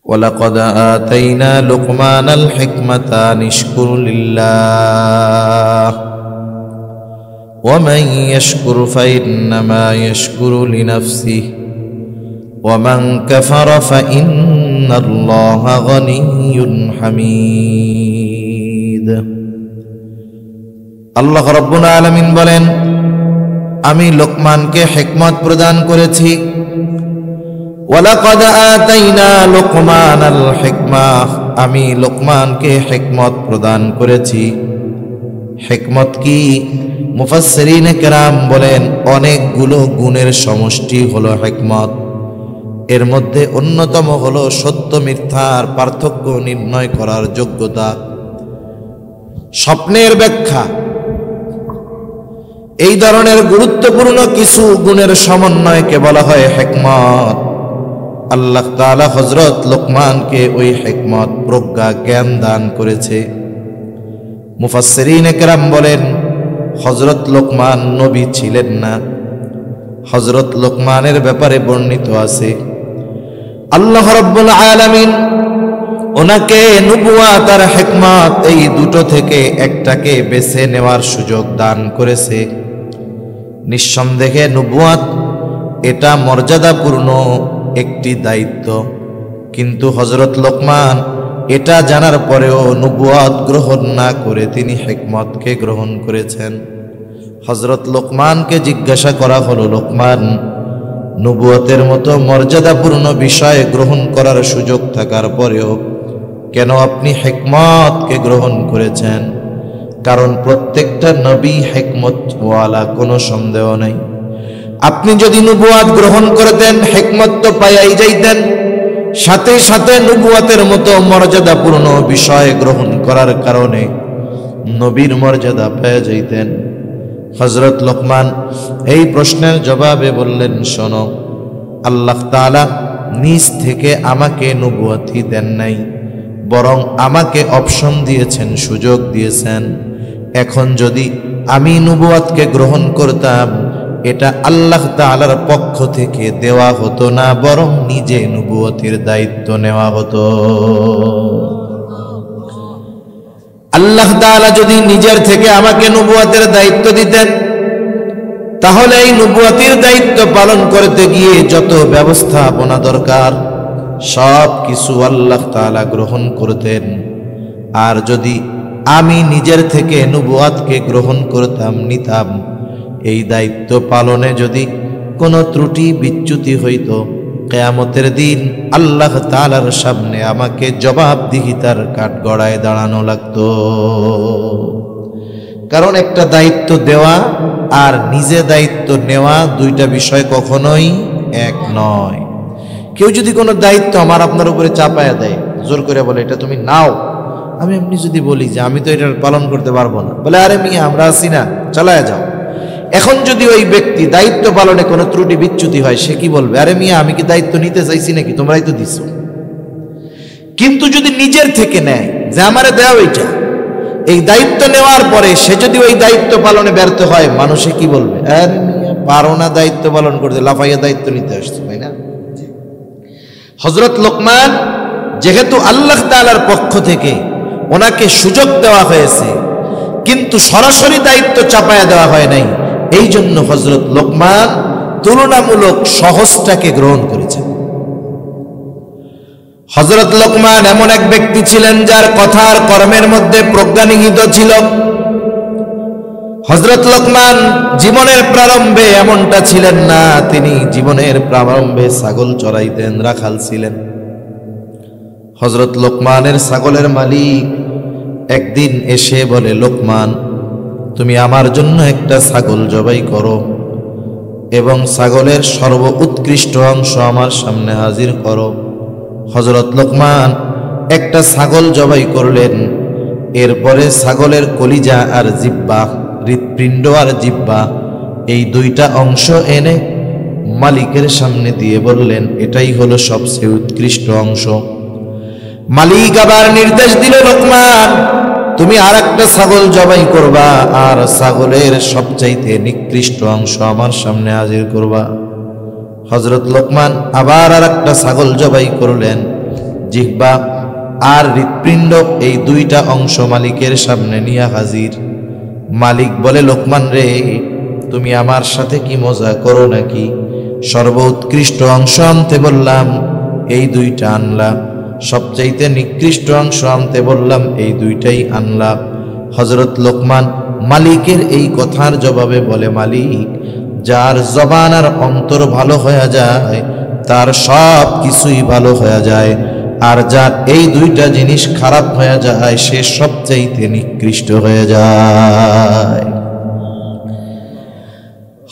ওয়ালাকাদ আতাইনা লুকমানাল হিকমাতা আনিশকুর লিল্লাহ ওয়া মান ইয়াশকুর ফাইন্নামা ইয়াশকুরু লিনাফসিহি ওয়া মান কাফারা ফাইন্নাল্লাহা গনিয়্যুন হামিদ। আল্লাহ রাব্বুল আলামিন বলেন, আমি লোকমানকে হিকমত প্রদান করেছি। ওয়ালাকাদ আতাইনা লুকমানাল হিকমাহ, আমি লোকমানকে হিকমত প্রদান করেছি। হিকমত কি? মুফাসসিরিনে কেরাম বলেন অনেকগুলো গুণের সমষ্টি হলো হিকমত। এর মধ্যে অন্যতম হলো সত্য মিথ্যার পার্থক্য নির্ণয় করার যোগ্যতা, স্বপ্নের ব্যাখ্যা। এই ধরনের গুরুত্বপূর্ণ কিছু গুণের সমন্বয়কে বলা হয় হিকমত। আল্লাহ তাআলা হযরত লোকমানকে ওই হিকমত প্রজ্ঞা জ্ঞান দান করেছে। মুফাসসিরিনে কেরাম বলেন হযরত লোকমান নবী ছিলেন না। হযরত লোকমানের ব্যাপারে বর্ণিত আছে, আল্লাহ রাব্বুল আলামিন ওনাকে নবুয়াত আর হিকমত এই দুটো থেকে একটাকে বেছে নেওয়ার সুযোগ দান করেছে। নিঃসন্দেহে নবুয়াত এটা মর্যাদাপূর্ণ একটি দায়িত্ব, কিন্তু হযরত লোকমান এটা জানার পরেও নবুয়াত গ্রহণ না করে তিনি হিকমতকে গ্রহণ করেছেন। হযরত লোকমানকে জিজ্ঞাসা করা হলো, লোকমান, নবুয়তের মতো মর্যাদাপূর্ণ বিষয় গ্রহণ করার সুযোগ থাকার পরেও কেন আপনি হিকমতকে গ্রহণ করেছেন? কারণ প্রত্যেকটা নবী হিকমতওয়ালা, কোনো সন্দেহ নেই। আপনি যদি নবুয়াত গ্রহণ করতেন হিকমত তো পাইয়াই যাইতেন, সাথে সাথে নবুয়াতের মতো মর্যাদাপূর্ণ বিষয় গ্রহণ করার কারণে নবীর মর্যাদা পেয়ে যাইতেন। হযরত লোকমান এই প্রশ্নের জবাবে বললেন, শোনো, আল্লাহ তাআলা নিজ থেকে আমাকে নবুয়াতই দেন নাই, বরং আমাকে অপশন দিয়েছেন, সুযোগ দিয়েছেন। এখন যদি আমি নবুয়াতকে গ্রহণ করতাম, এটা আল্লাহ তাআলার পক্ষ থেকে দেওয়া হতো না, বরং নিজে নবুয়তের দায়িত্ব নেওয়া হতো। আল্লাহ তাআলা যদি নিজের থেকে আমাকে নবুয়তের দায়িত্ব দিতেন, তাহলে এই নবুয়তের দায়িত্ব পালন করতে গিয়ে যত ব্যবস্থাপনা দরকার সব কিছু আল্লাহ তাআলা গ্রহণ করতেন। আর যদি আমি নিজের থেকে নবুয়তকে গ্রহণ করতাম, নিতাম, এই দায়িত্ব পালনে যদি কোনো ত্রুটি বিচ্যুতি হইত, কিয়ামতের দিন আল্লাহ তাআলার সামনে আমাকে জবাবদিহিতার কাঠগড়ায় দাঁড়ানো লাগতো। কারণ একটা দায়িত্ব দেওয়া আর নিজে দায়িত্ব নেওয়া দুইটা বিষয় কখনোই এক নয়। কেউ যদি কোনো দায়িত্ব আমার আপনার উপরে চাপায়া দেয়, জোর করে বলে এটা তুমি নাও, আমি আপনি যদি বলি যে আমি তো এটা পালন করতে পারবো না, বলে আরে মিয়া আমরা আছি না, চালায়া যাও। এখন যদি ওই ব্যক্তি দায়িত্ব পালনে কোনো ত্রুটি বিচ্যুতি হয়, সে কি বলবে? আরে মিয়া আমি কি দায়িত্ব নিতে চাইছি নাকি, তোমরাই তো দিছো। কিন্তু যদি নিজের থেকে নেয় যে আমারে দেও এইটা, এই দায়িত্ব নেওয়ার পরে সে যদি ওই দায়িত্ব পালনে ব্যর্থ হয়, মানুষে কি বলবে? আরে মিয়া পারো না দায়িত্ব পালন করতে, লাফাইয়া দায়িত্ব নিতে আসছো, তাই না? হযরত লোকমান যেহেতু আল্লাহ তাআলার পক্ষ থেকে ওনাকে সুযোগ দেওয়া হয়েছে, কিন্তু সরাসরি দায়িত্ব চাপায়া দেওয়া হয় নাই, এই জন্য হযরত লোকমান তুলনামূলক সহজটাকে গ্রহণ করেছেন। হযরত লোকমান এমন এক ব্যক্তি ছিলেন যার কথা আর কর্মের মধ্যে প্রজ্ঞা নিহিত ছিল। হযরত লোকমান জীবনের প্রারম্ভে এমনটা ছিলেন না, তিনি জীবনের প্রারম্ভে ছাগল চড়াইতেন, রাখাল ছিলেন। হযরত লোকমানের ছাগলের মালিক একদিন এসে বলে, লোকমান, তুমি আমার জন্য একটা ছাগল জবাই করো এবং ছাগলের সর্ব উৎকৃষ্ট অংশ আমার সামনে হাজির করো। হযরত লোকমান একটা ছাগল জবাই করলেন। এরপরে ছাগলের কলিজা আর জিহ্বা, হৃৎপিণ্ড আর জিহ্বা, এই দুইটা অংশ এনে মালিকের সামনে দিয়ে বললেন, এটাই হলো সবচেয়ে উৎকৃষ্ট অংশ। মালিক আবার নির্দেশ দিল, লোকমান, তুমি আর একটা ছাগল জবাই করবা আর ছাগলের সবচাইতে নিকৃষ্ট অংশ আমার সামনে হাজির করবা। হযরত লোকমান আবার আর একটা ছাগল জবাই করলেন, জিহ্বা আর হৃৎপিণ্ড, এই দুইটা অংশ মালিকের সামনে নিয়ে হাজির। মালিক বলে, লোকমান রে, তুমি আমার সাথে কি মজা করো নাকি? সর্বোৎকৃষ্ট অংশ আনতে বললাম, এই দুইটা আনলা। সবচাইতে নিকৃষ্ট অংশ আনতে বললাম, এই দুইটাই আনলা। হযরত লোকমান মালিকের এই কথার জবাবে বলে, মালিক, যার জবান আর অন্তর ভালো হয়ে যায় তার সব কিছুই ভালো হয়ে যায়, আর যার এই দুইটা জিনিস খারাপ হয়ে যায় সে সবচাইতে নিকৃষ্ট হয়ে যায়।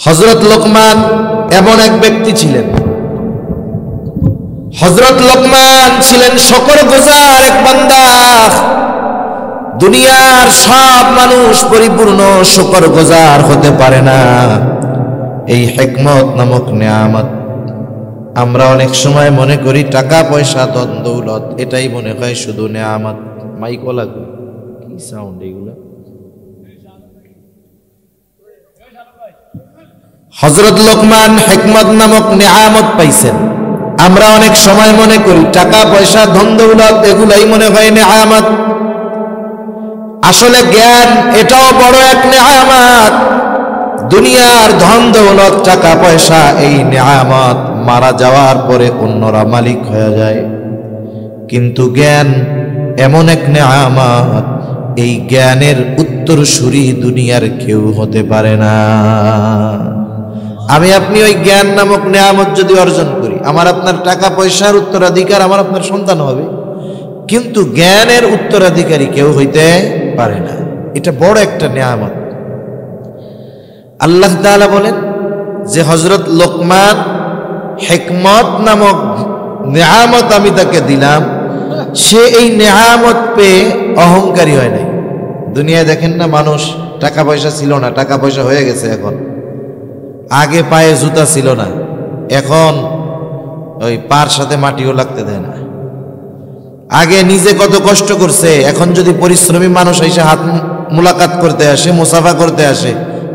হযরত লোকমান এমন এক ব্যক্তি ছিলেন। হযরত লোকমান ছিলেন শুকরগুজার এক বান্দা। দুনিয়ার সব মানুষ পরিপূর্ণ শুকরগুজার হতে পারে না। এই হিকমত নামক নিয়ামত আমরা অনেক সময় মনে করি টাকা পয়সা ধন দৌলত, এটাই মনে হয় শুধু নিয়ামত। মাইকও লাগবে, কি সাউন্ড এগুলো? হযরত লোকমান হিকমত নামক নিয়ামত পাইছেন। আমরা অনেক সময় মনে করি টাকা পয়সা ধন দৌলত এগুলাই মনে হয় নিয়ামত। আসলে জ্ঞান এটাও বড় এক নিয়ামত। দুনিয়ার ধন দৌলত টাকা পয়সা এই নিয়ামত মারা যাওয়ার পরে অন্যরা মালিক হয়ে যায়, কিন্তু জ্ঞান এমন এক নিয়ামত, এই জ্ঞানের উত্তরসূরি দুনিয়ার কেউ হতে পারে না। আমি আপনি ওই জ্ঞান নামক নিয়ামত যদি অর্জন করি, আমার আপনার টাকা পয়সার উত্তরাধিকার আমার আপনার সন্তান হবে, কিন্তু জ্ঞানের উত্তরাধিকারী কেউ হইতে পারে না। এটা বড় একটা নিয়ামত। আল্লাহ তাআলা বলেন যে হযরত লোকমান হিকমত নামক নিয়ামত আমি তাকে দিলাম, সে এই নিয়ামত পেয়ে অহংকারী হয় নাই। দুনিয়ায় দেখেন না, মানুষ টাকা পয়সা ছিল না, টাকা পয়সা হয়ে গেছে এখন। আগে পায়ে জুতা ছিল না, এখন ওই পার সাথে মাটিও লাগতে দেয় না। আগে নিজে কত কষ্ট করছে, এখন যদি পরিশ্রমী মানুষ এসে হাত মুলাকাত করতে আসে, মুসাফা করতে আসে,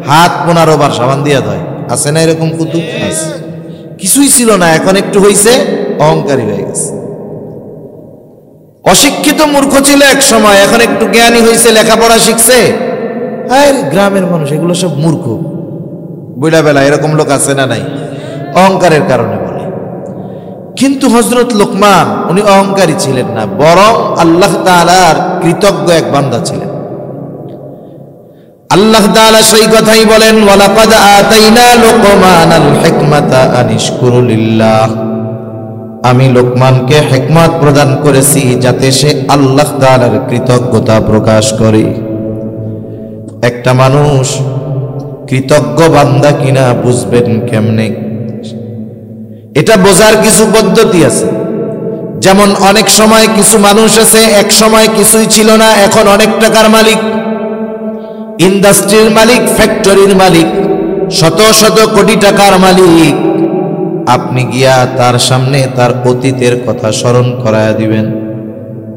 হাত 15 বার সাবান দিয়া দেয়। আছে না এরকম কুতুব? আছে। কিছুই ছিল না, এখন একটু হইছে, অহংকারী হয়ে গেছে। অশিক্ষিত মূর্খ ছিল এক সময়, এখন একটু জ্ঞানী হয়েছে, লেখাপড়া শিখছে। আর গ্রামের মানুষ এগুলো সব মূর্খ, বুইড়া বেলা এরকম লোক আছে না নাই? অহংকারের কারণে বলে। কিন্তু হযরত লোকমান উনি অহংকারী ছিলেন না, বরং আল্লাহ তাআলার কৃতজ্ঞ এক বান্দা ছিলেন। আল্লাহ তাআলা সেই কথাই বলেন, ওয়ালাকাদ আতাইনা লুকমানাল হিকমাতা আনিশকুরু লিল্লাহ। আমি লোকমানকে হিকমত প্রদান করেছি যাতে সে আল্লাহ তাআলার কৃতজ্ঞতা প্রকাশ করে। একটা মানুষ কৃতজ্ঞ বান্দা কিনা বুঝবেন কেমনে? এটা বোঝার কিছু পদ্ধতি আছে। যেমন অনেক সময় কিছু মানুষ আছে, এক সময় কিছুই ছিল না, এখন অনেক টাকার মালিক, ইন্ডাস্ট্রির মালিক, ফ্যাক্টরির মালিক, শত শত কোটি টাকার মালিক। আপনি গিয়া তার সামনে তার অতীতের কথা স্মরণ করায়া দিবেন।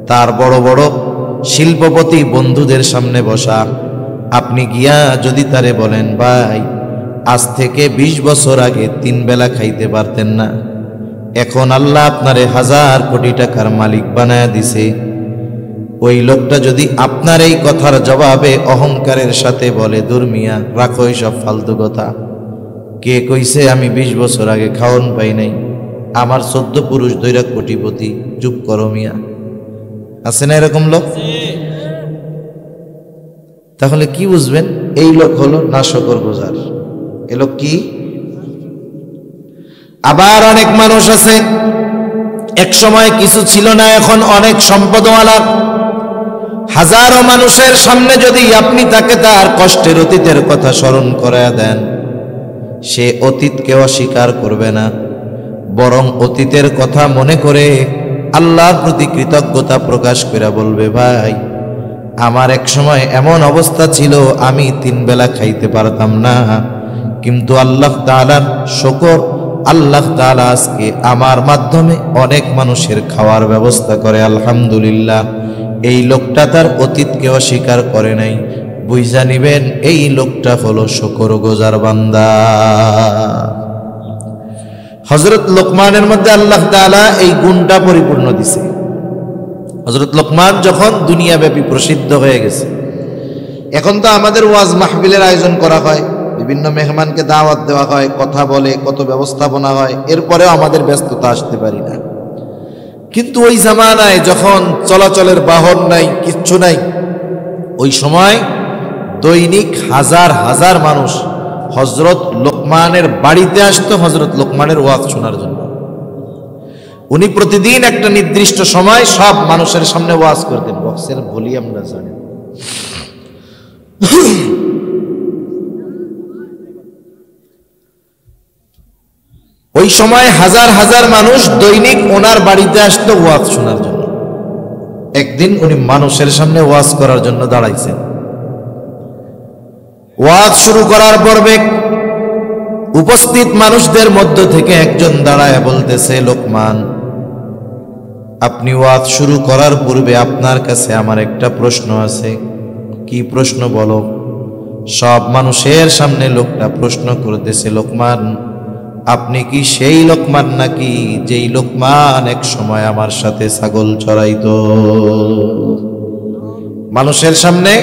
তার বড় বড় শিল্পপতি বন্ধুদের সামনে বসা, আপনি গিয়া যদি তারে বলেন, ভাই আজ থেকে 20 বছর আগে 3 বেলা খাইতে পারতেন না, এখন আল্লাহ আপনারে 1000 কোটি টাকার মালিক বানায়া দিছে। ওই লোকটা যদি আপনার এই কথার জবাবে অহংকারের সাথে বলে, দূর মিয়া, রাখো সব ফালতু কথা, কে কইছে আমি 20 বছর আগে খাওন পাই নাই, আমার 14 পুরুষ দৈরা কোটিপতি, চুপ করো মিয়া। আছে না এরকম লোক? তাহলে কি বুঝবেন? এই লোক হলো নাশকরগুজার। এ লোক কি? আবার অনেক মানুষ আছে, এক সময় কিছু ছিল না, এখন অনেক সম্পদওয়ালা। হাজারো মানুষের সামনে যদি আপনি তাকে তার কষ্টের অতীতের কথা স্মরণ করায়া দেন, সে অতীতকে অস্বীকার করবে না, বরং অতীতের কথা মনে করে আল্লাহর প্রতি কৃতজ্ঞতা প্রকাশ করে বলবে, ভাই আমার এক সময় এমন অবস্থা ছিল, আমি 3 বেলা খাইতে পারতাম না, কিন্তু আল্লাহ তাআলার শুকর, আল্লাহ তাআলা আজকে আমার মাধ্যমে অনেক মানুষের খাওয়ার ব্যবস্থা করে, আলহামদুলিল্লাহ। এই লোকটা তার অতীতকে অস্বীকার করে নাই। বুঝা নিবেন এই লোকটা হলো শুকরগুজার বান্দা। হযরত লোকমানের মধ্যে আল্লাহ তাআলা এই গুণটা পরিপূর্ণ দিছে। হযরত লোকমান যখন দুনিয়াব্যাপী প্রসিদ্ধ হয়ে গেছে, এখন তো আমাদের ওয়াজ মাহফিলের আয়োজন করা হয়, বিভিন্ন মেহমানকে দাওয়াত দেওয়া হয়, কথা বলে, কত ব্যবস্থাপনা হয়, এরপরেও আমাদের ব্যস্ততা আসতে পারি না। কিন্তু ওই জামানায় যখন চলাচলের বাহন নাই, কিচ্ছু নাই, ওই সময় দৈনিক হাজার হাজার মানুষ হযরত লোকমানের বাড়িতে আসতো হযরত লোকমানের ওয়াজ শোনার জন্য। উনি প্রতিদিন একটা নির্দিষ্ট সময় সব মানুষের সামনে ওয়াজ করতেন। বক্সের ভলিউমটা জানেন, ওই সময় হাজার হাজার মানুষ দৈনিক ওনার বাড়িতে আসতো ওয়াজ শোনার জন্য। একদিন উনি মানুষের সামনে ওয়াজ করার জন্য দাঁড়াইছেন। ওয়াজ শুরু করার পূর্বে উপস্থিত মানুষদের মধ্য থেকে একজন দাঁড়ায় বলতেছে, লোকমান, আপনি ওয়াজ শুরু করার পূর্বে আপনার কাছে আমার একটা প্রশ্ন আছে। কি প্রশ্ন বলো? সব মানুষের সামনে লোকটা প্রশ্ন করতেছে, লোকমান, আপনি কি সেই লোকমান নাকি যেই লোকমান এক সময় আমার সাথে ছাগল চড়াইতো? মানুষের সামনে,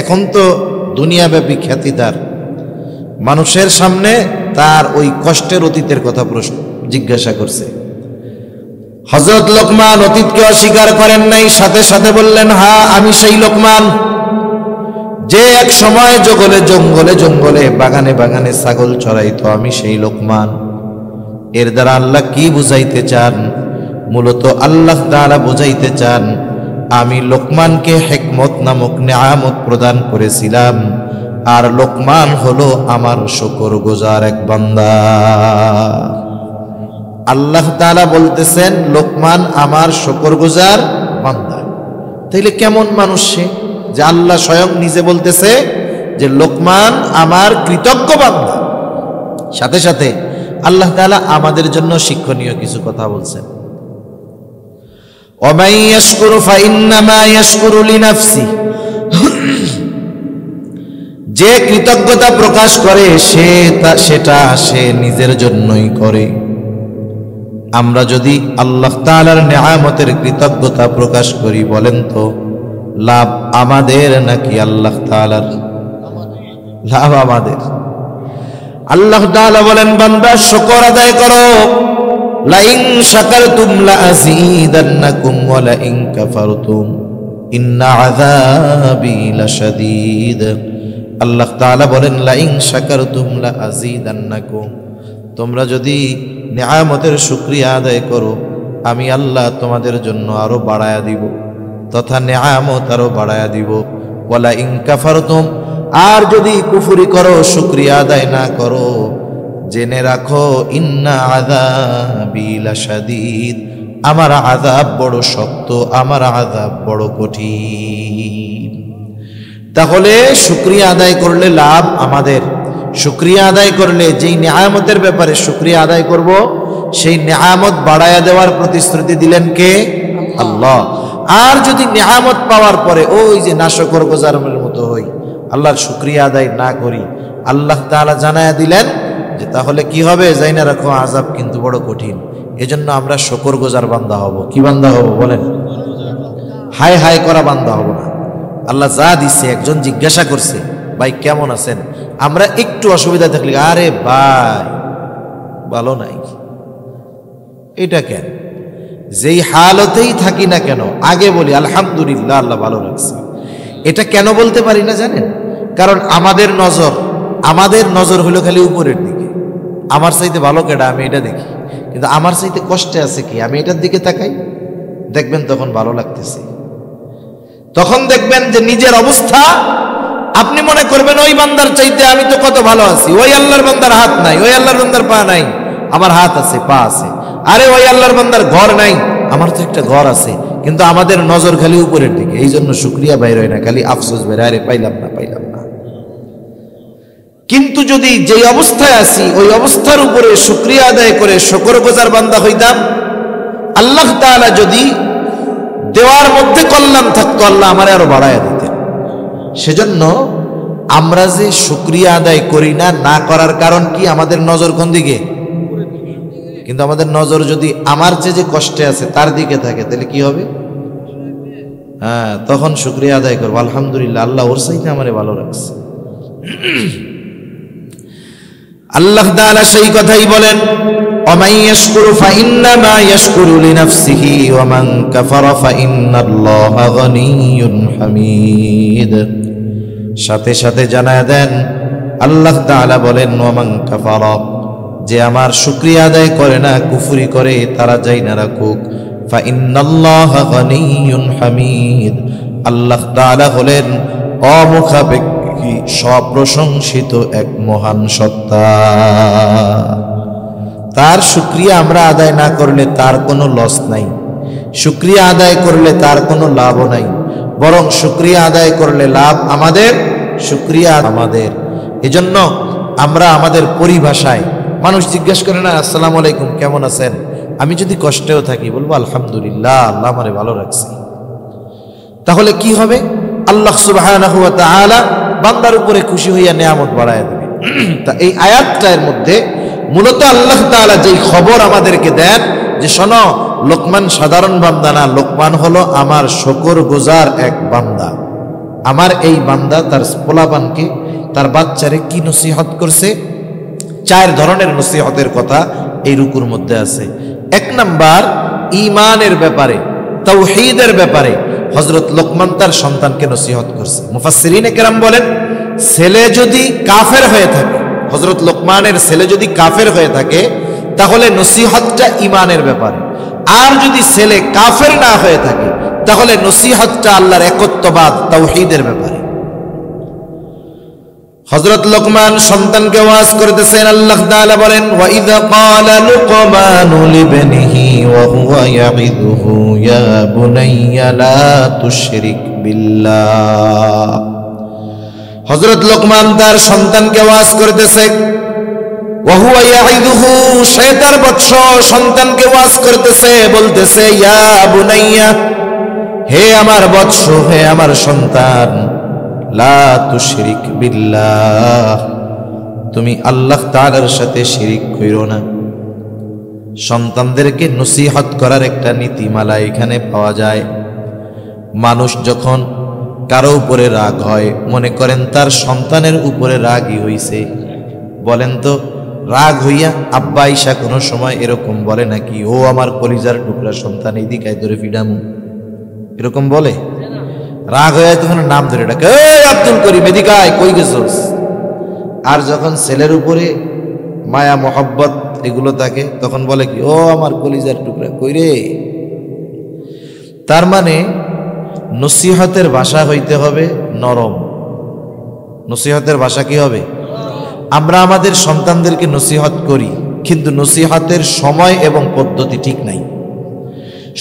এখন তো দুনিয়াব্যাপী খ্যাতিদার, মানুষের সামনে তার ওই কষ্টের অতীতের কথা প্রশ্ন জিজ্ঞাসা করছে। হযরত লোকমান অতীতকে অস্বীকার করেন নাই, সাথে সাথে বললেন, হ্যাঁ আমি সেই লোকমান যে এক সময় জঙ্গলে জঙ্গলে জঙ্গলে বাগানে বাগানে ছাগল চড়াইতো, আমি সেই লোকমান। এর দ্বারা আল্লাহ কি বুঝাইতে চান? মূলত আল্লাহ তাআলা বুঝাইতে চান, আমি লোকমানকে হিকমত নামক নিয়ামত প্রদান করেছিলাম, আর লোকমান হলো আমার শুকরগুজার এক বান্দা। আল্লাহ তাআলা বলতেছেন লোকমান আমার শুকরগুজার বান্দা। তাইলে কেমন মানুষ সে, যে আল্লাহ স্বয়ং নিজে বলতেছে যে লোকমান আমার কৃতজ্ঞ বান্দা। সাথে সাথে আল্লাহ তাআলা আমাদের জন্য শিক্ষণীয় কিছু কথা বলছেন। ওয়ামান ইয়াশকুরু ফাইন্নামা ইয়াশকুরু লিনাফসি, যে কৃতজ্ঞতা প্রকাশ করে সেটা সে নিজের জন্যই করে। আমরা যদি আল্লাহ তাআলার নিয়ামতের কৃতজ্ঞতা প্রকাশ করি, বলেন তো লাভ আমাদের নাকি আল্লাহ তাআলার? লাভ আমাদের। আল্লাহ তাআলা বলেন, বান্দা শুকর আদায় করো, লাইন শাকারতুম লাযীদান্নাকুম ওয়া লাইন কাফারতুম ইন্না আযাবি লাশাদীদ। আল্লাহ তাআলা বলেন, লাইন শাকারতুম লাযীদান্নাকুম, তোমরা যদি নিয়ামতের শুকরিয়া আদায় করো, আমি আল্লাহ তোমাদের জন্য আরো বাড়ায়া দিব, তথা নিয়ামত আরো বাড়ায়া দিব। ওয়া লাইন কাফারতুম, আর যদি কুফরি করো, শুকরিয়া আদায় না করো, জেনে রাখো ইন্না আযাবি লাশাদীদ, আমার আযাব বড় শক্ত, আমার আযাব বড় কঠিন। তাহলে শুকরিয়া আদায় করলে লাভ আমাদের। শুকরিয়া আদায় করলে, যেই নিয়ামতের ব্যাপারে শুকরিয়া আদায় করব, সেই নিয়ামত বাড়ায়া দেওয়ার প্রতিশ্রুতি দিলেন কে? আল্লাহ। আর যদি নিয়ামত পাওয়ার পরে ওই যে নাশকর গোজারের মতো হই, আল্লাহর শুকরিয়া আদায় না করি, আল্লাহ তাআলা জানায়া দিলেন যে তাহলে কি হবে? যাই না রাখো, আযাব কিন্তু বড় কঠিন। এজন্য আমরা শুকরগুজার বান্দা হব। কি বান্দা হব বলেন? হায় হায় করা বান্দা হব না। আল্লাহ যা দিচ্ছে, একজন জিজ্ঞাসা করছে, ভাই কেমন আছেন? আমরা একটু অসুবিধা থাকলে, আরে ভাই ভালো নাই, এটা কেন? যেই হালতেই থাকি না কেন, আগে বলি আলহামদুলিল্লাহ, আল্লাহ ভালো রাখছে। এটা কেন বলতে পারি না জানেন? কারণ আমাদের নজর হলো খালি উপরের দিকে। আমার চাইতে ভালো কেডা, আমি এটা দেখি, কিন্তু আমার চাইতে কষ্টে আছে কি, আমি এটার দিকে তাকাই। দেখবেন তখন ভালো লাগতেছে। তখন দেখবেন যে নিজের অবস্থা, আপনি মনে করবেন ওই বান্দার চাইতে আমি তো কত ভালো আছি। ওই আল্লাহর বান্দার হাত নাই, ওই আল্লাহর বান্দার পা নাই, আমার হাত আছে, পা আছে। আরে ওই আল্লাহর বান্দার ঘর নাই, আমার তো একটা ঘর আছে। কিন্তু আমাদের নজর খালি উপরের দিকে, এই জন্য শুকরিয়া বাইর হয় না, খালি আফসোস বের হয়, আরে পাইলাম না। কিন্তু যদি যেই অবস্থায় আছি ওই অবস্থার উপরে শুকরিয়া আদায় করে শুকরগুজার বান্দা হইতাম, আল্লাহ তাআলা যদি দেওয়ার মধ্যে কল্যাণ থাকতো, আল্লাহ আমারে আরো বাড়ায়া দিতেন। সেজন্য আমরা যে শুকরিয়া আদায় করি না, না করার কারণ কি? আমাদের নজর কোন দিকে? কিন্তু আমাদের নজর যদি আমার যে কষ্টে আছে তার দিকে থাকে, তাহলে কি হবে? হ্যাঁ, তখন শুকরিয়া আদায় করবো, আলহামদুলিল্লাহ আল্লাহ ওর চাইতে আমারে ভালো রাখছে। আল্লাহ তাআলা সেই কথাই বলেন, ওয়ামান ইয়াশকুরু ফাইন্নামা ইয়াশকুরু লিনাফসিহি ওয়া মান কাফারা ফাইন্নাল্লাহা গনিয়্যুন হামিদ। সাথে সাথে জানায় দেন আল্লাহ তাআলা বলেন, ওয়ামান কাফারা, যে আমার শুকরিয়া আদায় করে না, কুফরি করে, তারা যাই না রাখুক, ফাইন্নাল্লাহা গনিয়্যুন হামিদ, আল্লাহ তাআলা হলেন অমুখাপেক্ষী সপ্রশংসিত এক মহান সত্তা। তার শুকরিয়া আমরা আদায় না করলে তার কোনো লস নাই, শুকরিয়া আদায় করলে তার কোনো লাভও নাই, বরং শুকরিয়া আদায় করলে লাভ আমাদের, শুকরিয়া আমাদের। এজন্য আমরা আমাদের পরিভাষায়, মানুষ জিজ্ঞেস করে না আসসালামু আলাইকুম কেমন আছেন, আমি যদি কষ্টেও থাকি বলবো আলহামদুলিল্লাহ আল্লাহ আমারে ভালো রাখছে। তাহলে কি হবে? আল্লাহ সুবহানাহু ওয়া তাআলা বান্দার উপরে খুশি হইয়া নিয়ামত বাড়ায় দেবে। তা এই আয়াতটার মধ্যে মূলত আল্লাহ তাআলা যেই খবর আমাদেরকে দেন যে শোনো, লোকমান সাধারণ বান্দা না, লোকমান হলো আমার শুকরগুজার এক বান্দা। আমার এই বান্দা তার পোলাপানকে, তার বাচ্চারে কি নসিহত করছে? 4 ধরনের নসিহতের কথা এই রুকুর মধ্যে আছে। 1 নাম্বার, ঈমানের ব্যাপারে, তাওহীদের ব্যাপারে হযরত লোকমান তার সন্তানকে নসিহত করছে। মুফাসসিরিনে কেরাম বলেন, ছেলে যদি কাফের হয়ে থাকে, হযরত লোকমানের ছেলে যদি কাফের হয়ে থাকে, তাহলে নসিহতটা ঈমানের ব্যাপারে। আর যদি ছেলে কাফের না হয়ে থাকে, তাহলে নসিহতটা আল্লাহর একত্ববাদ, তাওহীদের ব্যাপারে। হযরত লোকমান সন্তানকে ওয়াজ করতেছেন, আল্লাহ তাআলা বলেন, ওয়া ইযা ক্বালা লুকমানু লিবনিহি ওয়া হুয়া ইয়াইদুহু ইয়া বুনাইয়া লা তুশরিক বিল্লাহ। হযরত লোকমান তার সন্তানকে ওয়াজ করতেছে, ওয়া হুয়া ইয়াইদুহু, সে তার বৎস সন্তানকে ওয়াজ করতেছে, বলতেছে, ইয়া বুনাইয়া, হে আমার বৎস, হে আমার সন্তান, লা তুশরিক বিল্লাহ, তুমি আল্লাহ তাআলার সাথে শিরিক কইরো না। সন্তানদেরকে নসিহত করার একটা নীতিমালা এখানে পাওয়া যায়। মানুষ যখন কারো উপরে রাগ হয়, মনে করেন তার সন্তানের উপরে রাগই হইছে, বলেন তো রাগ হইয়া আব্বা আয়েশা কোনো সময় এরকম বলে নাকি, ও আমার কলিজার টুকরা সন্তান, এইদিকে ধরে ফিডামু, এরকম বলে? রাগ হয়ে তখন নাম ধরে ডাকে, এই আব্দুল করিম এদিকে আয়, কই গেছস? আর যখন ছেলের উপরে মায়া মোহাব্বত এগুলো থাকে, তখন বলে কি, ও আমার কলিজার টুকরা, কই রে? তার মানে নসিহতের ভাষা হইতে হবে নরম। নসিহতের ভাষা কি হবে? আমরা আমাদের সন্তানদেরকে নসিহত করি, কিন্তু নসিহতের সময় এবং পদ্ধতি ঠিক নাই।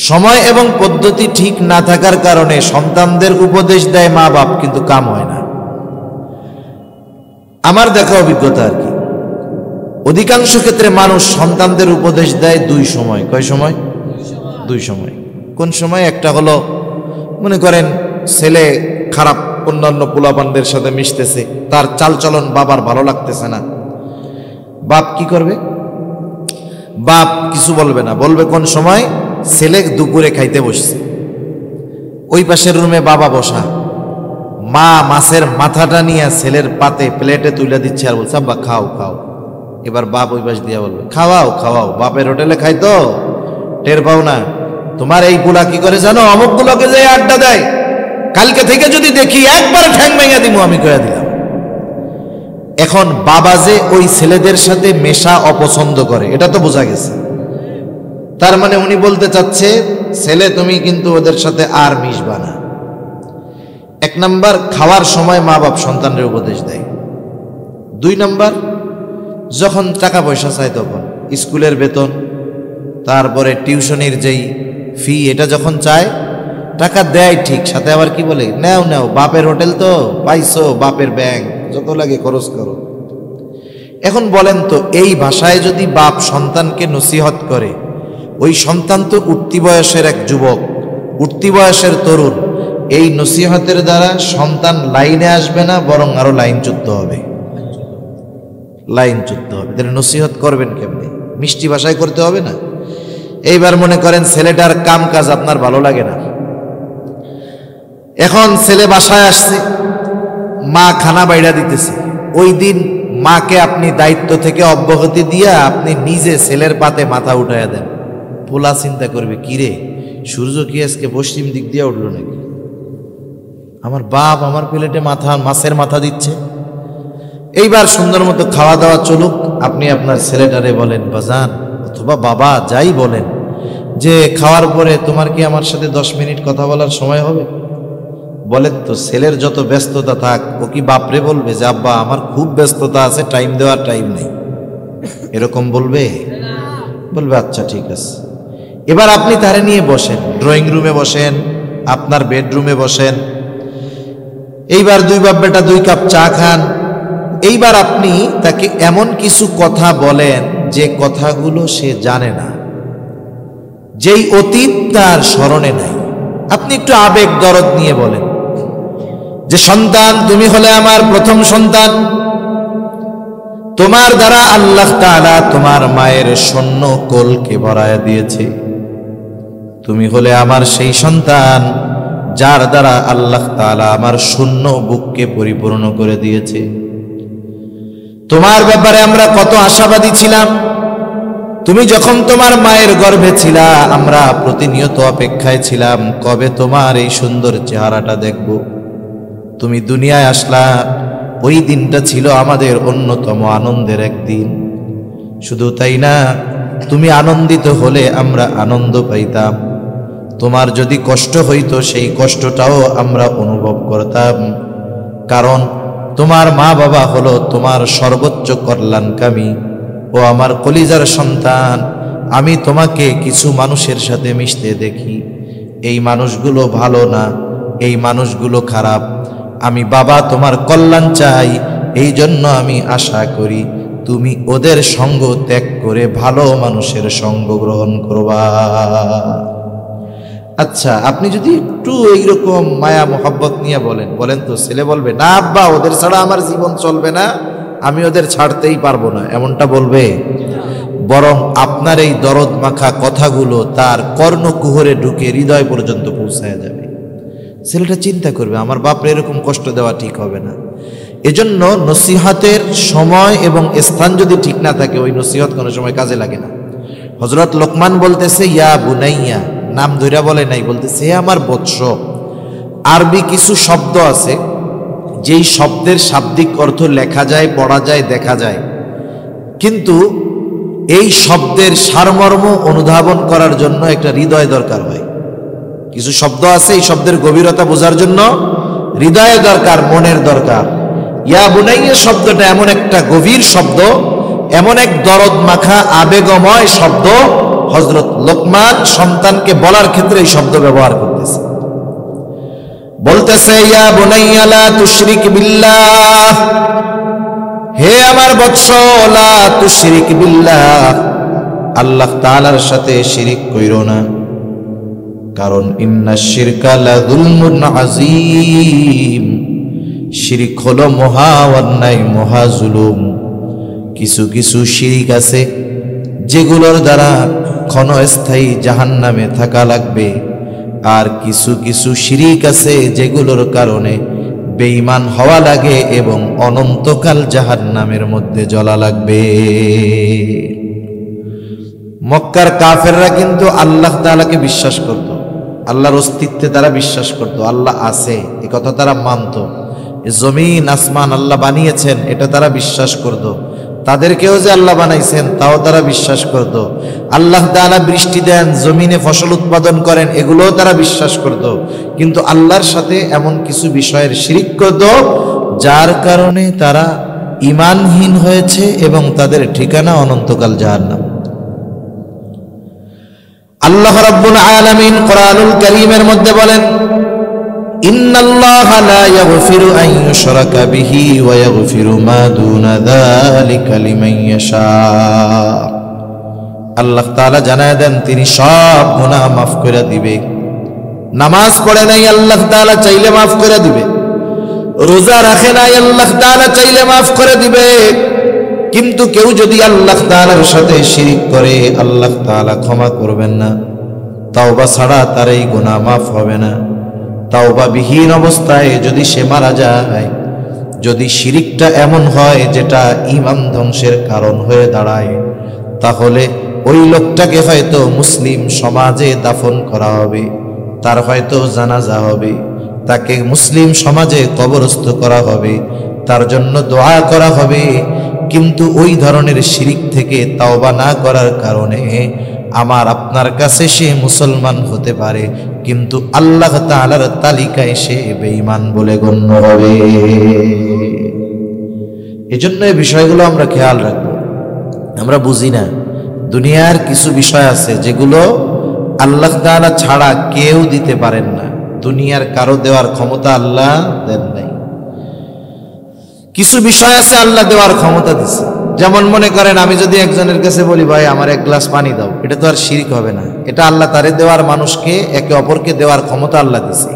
সময় এবং পদ্ধতি ঠিক না থাকার কারণে সন্তানদের উপদেশ দেয় মা বাপ, কিন্তু কাম হয় না। আমার দেখা অভিজ্ঞতা আর কি, অধিকাংশ ক্ষেত্রে মানুষ সন্তানদের উপদেশ দেয় 2 সময়। কয় সময়? 2 সময়। কোন সময়? একটা হলো মনে করেন ছেলে খারাপ অন্যান্য পোলাপানদের সাথে মিশতেছে, তার চালচলন বাবার ভালো লাগতেছে না, বাপ কি করবে? বাপ কিছু বলবে না, বলবে কোন সময়? ছেলে দুপুরে খাইতে বসছে, ওই পাশের রুমে বাবা বসা, মা মাছের মাথাটা নিয়ে ছেলের পাতে প্লেটে তুলে দিচ্ছে আর বলছে আব্বা খাও খাও। এবার বাপ ওই পাশ দিয়ে বলবে খাওয়াও খাওয়াও, বাপের হোটেলে খাইতো টের পাও না? তোমার এই গুলা কি করে জানো? অমুক গুলোকে যে আড্ডা দেয়, কালকে থেকে যদি দেখি একবার ঠ্যাং ভেঙে দিব, আমি কইয়া দিলাম। এখন বাবা যে ওই ছেলেদের সাথে মেশা অপছন্দ করে, এটা তো বোঝা গেছে। তার মানে উনি বলতে চাচ্ছে, ছেলে তুমি কিন্তু ওদের সাথে আর মিশবা না। 1 নাম্বার, খাওয়ার সময় মা বাপ সন্তানের উপদেশ দেয়। 2 নাম্বার, যখন টাকা পয়সা চায় তখন, স্কুলের বেতন, তারপরে টিউশনির যেই ফি, এটা যখন চায় টাকা দেয় ঠিক, সাথে আবার কি বলে, নাও নাও, বাপের হোটেল তো পাইছো, বাপের ব্যাংক, যত লাগে খরচ করো। এখন বলেন তো, এই ভাষায় যদি বাপ সন্তানকে নসিহত করে, ওই সন্তান তো উঠতি বয়সের এক যুবক, উঠতি বয়সের তরুণ, এই নসিহতের দ্বারা সন্তান লাইনে আসবে না, বরং আরো লাইনচ্যুত হবে, লাইনচ্যুত হবে। তাহলে নসিহত করবেন কেমনে? মিষ্টি ভাষায় করতে হবে না? এইবার মনে করেন ছেলেটার কাম কাজ আপনার ভালো লাগে না, এখন ছেলে বাসায় আসছে, মা খানা বাইড়া দিতেছে। ওই দিন মাকে আপনি দায়িত্ব থেকে অব্যাহতি দিয়া আপনি নিজে ছেলের পাতে মাথা উঠাইয়া দেন। পোলা চিন্তা করবে, কিরে সূর্য কি আজকে পশ্চিম দিক দিয়ে উঠলো নাকি? আমার বাপ আমার প্লেটে মাছের মাথা দিচ্ছে। এইবার সুন্দর মতো খাওয়া দাওয়া চলুক, আপনি আপনার ছেলেটারে বলেন, বাজান অথবা বাবা যাই বলেন, যে খাওয়ার পরে তোমার কি আমার সাথে 10 মিনিট কথা বলার সময় হবে? বলেন তো, ছেলের যত ব্যস্ততা থাক, ও কি বাপরে বলবে যে আব্বা আমার খুব ব্যস্ততা আছে, টাইম দেওয়ার টাইম নেই? এরকম বলবে? বলবে আচ্ছা ঠিক আছে। এবার আপনি তারে নিয়ে বসেন, ড্রয়িং রুমে বসেন, আপনার বেডরুমে বসেন। এইবার 2 বাপ বেটা 2 কাপ চা খান। এইবার আপনি তাকে এমন কিছু কথা বলেন যে কথাগুলো সে জানে না, যেই অতীত তার স্মরণে নাই। আপনি একটু আবেগ দরদ নিয়ে বলেন যে সন্তান, তুমি হলে আমার প্রথম সন্তান, তোমার দ্বারা আল্লাহ তাআলা তোমার মায়ের শূন্য কোলকে ভরায় দিয়েছে। তুমি হলে আমার সেই সন্তান যার দ্বারা আল্লাহ তাআলা আমার শূন্য বুককে পরিপূর্ণ করে দিয়েছে। তোমার ব্যাপারে আমরা কত আশাবাদী ছিলাম। তুমি যখন তোমার মায়ের গর্ভে ছিলা, আমরা প্রতিনিয়ত অপেক্ষায় ছিলাম কবে তোমার এই সুন্দর চেহারাটা দেখব। তুমি দুনিয়ায় আসলা, ওই দিনটা ছিল আমাদের অন্যতম আনন্দের একদিন। শুধু তাই না, তুমি আনন্দিত হলে আমরা আনন্দ পাইতাম। তোমার যদি কষ্ট হইতো, সেই কষ্টটাও আমরা অনুভব করতাম। কারণ তোমার মা বাবা হলো তোমার সর্বোচ্চ কল্যাণকামী। ও আমার কলিজার সন্তান, আমি তোমাকে কিছু মানুষের সাথে মিশতে দেখি, এই মানুষগুলো ভালো না, এই মানুষগুলো খারাপ। আমি বাবা তোমার কল্যাণ চাই, এই জন্য আমি আশা করি তুমি ওদের সঙ্গ ত্যাগ করে ভালো মানুষের সঙ্গ গ্রহণ করবা। আচ্ছা, আপনি যদি একটু এইরকম মায়া মোহাব্বত নিয়ে বলেন তো, ছেলে বলবে না আব্বা ওদের ছাড়া আমার জীবন চলবে না, আমি ওদের ছাড়তেই পারবো না, এমনটা বলবে? বরং আপনার এই দরদ মাখা কথাগুলো তার কর্ণকুহরে ঢুকে হৃদয় পর্যন্ত পৌঁছায় যাবে। ছেলেটা চিন্তা করবে, আমার বাপরে এরকম কষ্ট দেওয়া ঠিক হবে না। এজন্য নসিহতের সময় এবং স্থান যদি ঠিক না থাকে, ওই নসিহত কোনো সময় কাজে লাগে না। হযরত লোকমান বলতেছে ইয়া বুনাইয়া, নাম ধইরা বলে নাই, বলতেছে হে আমার বৎস। আরবি কিছু শব্দ আছে যেই শব্দের শাব্দিক অর্থ লেখা যায়, পড়া যায়, দেখা যায়, কিন্তু এই শব্দের সারমর্ম অনুধাবন করার জন্য একটা হৃদয় দরকার হয়। কিছু শব্দ আছে, এই শব্দের গভীরতা বোঝার জন্য হৃদয় দরকার, মনের দরকার। ইয়া বুনাইয়া শব্দটা এমন একটা গভীর শব্দ, এমন এক দরদ মাখা আবেগময় শব্দ, হযরত লোকমান সন্তানকে বলার ক্ষেত্রে এই শব্দ ব্যবহার করতেছে। বলতেছে ইয়া বুনাইয়া লা তুশরিক বিল্লাহ, হে আমার বৎস, লা তুশরিক বিল্লাহ, আল্লাহ তাআলার সাথে শিরিক কইরো না। কারণ ইন্নাশ শিরকা লাযুলমুন আযীম, শিরিক হলো মহা অন্যায়, মহা জুলুম। কিছু কিছু শিরিক আছে যেগুলোর দ্বারা ক্ষণস্থায়ী জাহান্নামে থাকা লাগবে, আর কিছু কিছু শিরিক আছে যেগুলোর কারণে বেঈমান হওয়া লাগে এবং অনন্তকাল জাহান্নামের মধ্যে জ্বলা লাগবে। মক্কার কাফেররা কিন্তু আল্লাহ তাআলাকে বিশ্বাস করত, আল্লাহর অস্তিত্বে তারা বিশ্বাস করত, আল্লাহ আছে এ কথা তারা মানত, জমিন আসমান আল্লাহ বানিয়েছেন এটা তারা বিশ্বাস করত, তাদেরকেও যে আল্লাহ বানাইছেন তাও তারা বিশ্বাস করত, আল্লাহ তাআলা বৃষ্টি দেন, জমিনে ফসল উৎপাদন করেন, এগুলোও তারা বিশ্বাস করত। কিন্তু আল্লাহর সাথে এমন কিছু বিষয়ের শিরিক করত যার কারণে তারা ঈমানহীন হয়েছে এবং তাদের ঠিকানা অনন্তকাল জাহান্নাম। আল্লাহ রাব্বুল আলামিন কোরআনুল কারীমের মধ্যে বলেন, ইন্নাল্লাহা লা ইয়াগফিরু আন ইউশরাকা বিহি ওয়া ইয়াগফিরু মা দুনা যালিকা লিমান ইয়াশা। আল্লাহ তাআলা জানায় দেন তিনি সব গুনাহ মাফ করে দিবে। নামাজ পড়ে নাই, আল্লাহ তাআলা চাইলে মাফ করে দিবে। রোজা রাখে নাই, আল্লাহ তাআলা চাইলে মাফ করে দিবে। কিন্তু কেউ যদি আল্লাহ তাআলার সাথে শিরিক করে, আল্লাহ তাআলা ক্ষমা করবেন না, তাওবা ছাড়া তার এই গুনাহ মাফ হবে না। তাওবাবিহীন অবস্থায় যদি সে মারা যায়, যদি শিরিকটা এমন হয় যেটা ঈমান ধ্বংসের কারণ হয়ে দাঁড়ায়, তাহলে ওই লোকটাকে হয়তো মুসলিম সমাজে দাফন করা হবে, তার হয়তো জানাজা হবে, তাকে মুসলিম সমাজে কবরস্থ করা হবে, তার জন্য দোয়া করা হবে। কিন্তু ওই ধরনের শিরিক থেকে তাওবা না করার কারণে আমার আপনার কাছে সে মুসলমান হতে পারে, কিন্তু আল্লাহ তাআলার তালিকায় সে বেঈমান বলে গণ্য হবে। এজন্য এই বিষয়গুলো আমরা খেয়াল রাখবো। আমরা বুঝি না, দুনিয়ার কিছু বিষয় আছে যেগুলো আল্লাহ তাআলা ছাড়া কেউ দিতে পারেন না, দুনিয়ার কারো দেওয়ার ক্ষমতা আল্লাহ দেন নাই। কিছু বিষয় আছে আল্লাহ দেওয়ার ক্ষমতা দিছে। যেমন মনে করেন আমি যদি একজনের কাছে বলি ভাই আমার এক গ্লাস পানি দাও, এটা তো আর শিরক হবে না, এটা আল্লাহ তারে দেওয়ার, মানুষকে একে অপরকে দেওয়ার ক্ষমতা আল্লাহ দিছে।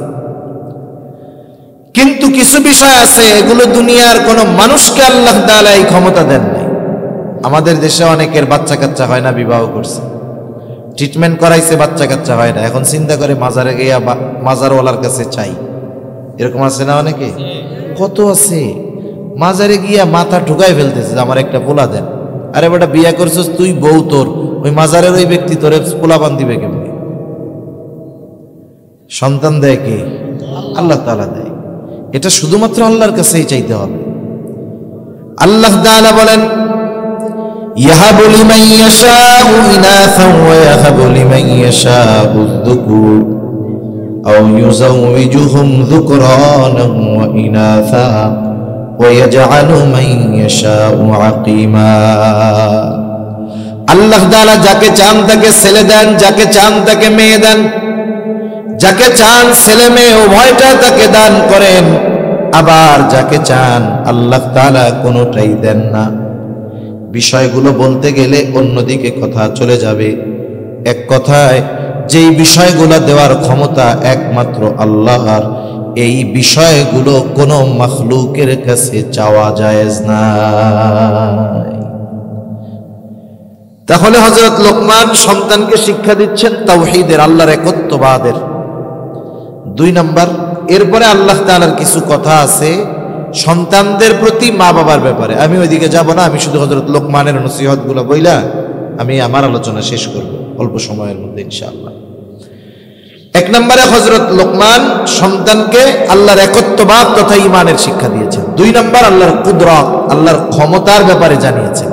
কিন্তু কিছু বিষয় আছে এগুলো দুনিয়ার কোনো মানুষকে আল্লাহ তাআলা এই ক্ষমতা দেন নাই। আমাদের দেশে অনেকের বাচ্চা কাচ্চা হয় না, বিবাহ করছে, ট্রিটমেন্ট করাইছে, বাচ্চা কাচ্চা হয় না, এখন চিন্তা করে মাজারে গিয়া মাজারওয়ালার কাছে চাই। এরকম আছে না অনেকে? কত আছে মাজারে গিয়া মাথা ঢুকাই ফেলতেছে যে আমার একটা পোলা দেন। আরে বেটা বিয়া করছিস তুই, বউ তোর, ওই মাজারের ওই ব্যক্তি তোরে পোলাপান দিবে কেমনি? সন্তান দেয় কে? আল্লাহ তাআলা দেয়। এটা শুধুমাত্র আল্লাহর কাছেই চাইতে হবে। আল্লাহ তাআলা বলেন ইয়াহাবু লিমান ইয়াশাউ ইনাসান ওয়া ইয়াহাবু লিমান ইয়াশাউ যুকুর আও ইউযাওয়িজুহুম যুকরানান ওয়া ইনাসা ওয়া ইয়াজআলু মান ইয়াশাউ আকিমা। আল্লাহ তাআলা যাকে চান তাকে ছেলে দেন, যাকে চান তাকে মেয়ে দেন, যাকে চান ছেলে মেয়ে উভয়টা তাকে দান করেন, আবার যাকে চান আল্লাহ তাআলা কোনোটাই দেন না। বিষয়গুলো বলতে গেলে অন্যদিকে কথা চলে যাবে। এক কথায় যেই বিষয়গুলো দেওয়ার ক্ষমতা একমাত্র আল্লাহর, এই বিষয়গুলো কোনো মাখলুকের কাছে চাওয়া জায়েজ নাই। তাহলে হযরত লোকমান সন্তানকে শিক্ষা দিচ্ছেন তাওহীদের, আল্লাহর একত্ববাদের। 2 নাম্বার, এরপরে আল্লাহ তাআলার কিছু কথা আছে সন্তানদের প্রতি মা বাবার ব্যাপারে। আমি ওইদিকে যাব না, আমি শুধু হযরত লোকমানের নসিহতগুলো বইলা আমি আমার আলোচনা শেষ করব অল্প সময়ের মধ্যে ইনশাআল্লাহ। 1 নম্বরে হযরত লোকমান সন্তানকে আল্লাহর একত্ববাদ তথা ঈমানের শিক্ষা দিয়েছেন। 2 নম্বর আল্লাহর কুদরত, আল্লাহর ক্ষমতার ব্যাপারে জানিয়েছেন।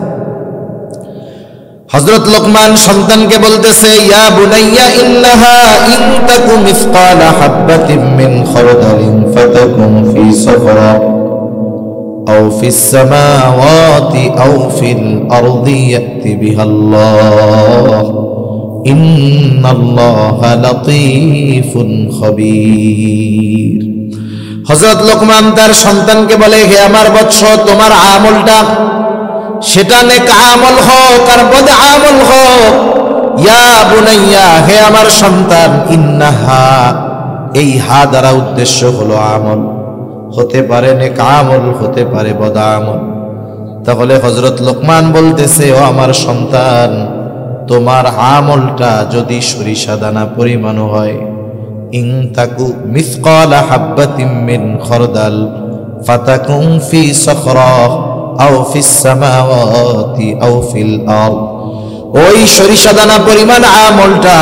হযরত লোকমান সন্তানকে বলতেছে ইয়া বুনাইয়া ইন্নাহা ইন তাকু মিসকালা হাববাতিন মিন খারদালিন ফাতাকুন ফি সাফরা আও ফিস সামাওয়াতি আও ফিল আরদি ইয়াতি বিহাল্লাহ ইন্নাল্লাহা লাতীফুন খাবীর। হযরত লোকমান তার সন্তানকে বলে হে আমার বৎস, তোমার আমলটা সেটা নেক আমল হোক আর বদ আমল হোক, ইয়া বুনাইয়া হে আমার সন্তান, ইন্নাহা এই হা দ্বারা উদ্দেশ্য হলো আমল, হতে পারে নেক আমল, হতে পারে বদ আমল। তাহলে হযরত লোকমান বলতেছে ও আমার সন্তান, তোমার আমলটা যদি সরিষা দানা পরিমাণ হয়, ইন তাকু মিসকালা হাববাতিন মিন খারদাল ফাতাকুন ফি সাখরা আও ফিস সামাওয়াতি আও ফিল আরদ, ওই সরিষা দানা পরিমাণ আমলটা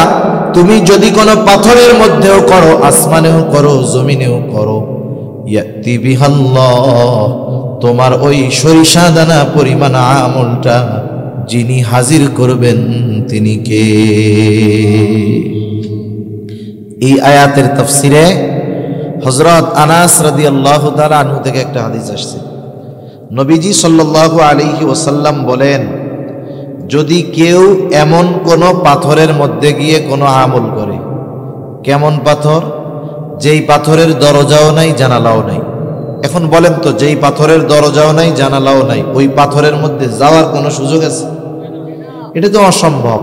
তুমি যদি কোনো পাথরের মধ্যেও করো, আসমানেও করো, জমিনেও করো, ইয়াতি বিহাল্লাহ, তোমার ওই সরিষা দানা পরিমাণ আমলটা যিনি হাজির করবেন তিনি কে? এই আয়াতের তাফসিরে হযরত আনাস রাদিয়াল্লাহু তাআলা আনহু থেকে একটা হাদিস আসছে। নবীজি সাল্লাল্লাহু আলাইহি ওয়াসাল্লাম বলেন, যদি কেউ এমন কোন পাথরের মধ্যে গিয়ে কোনো আমল করে, কেমন পাথর? যেই পাথরের দরজাও নাই জানালাও নাই। এখন বলেন তো, যেই পাথরের দরজাও নাই জানালাও নাই, ওই পাথরের মধ্যে যাওয়ার কোনো সুযোগ আছে? এটা তো অসম্ভব।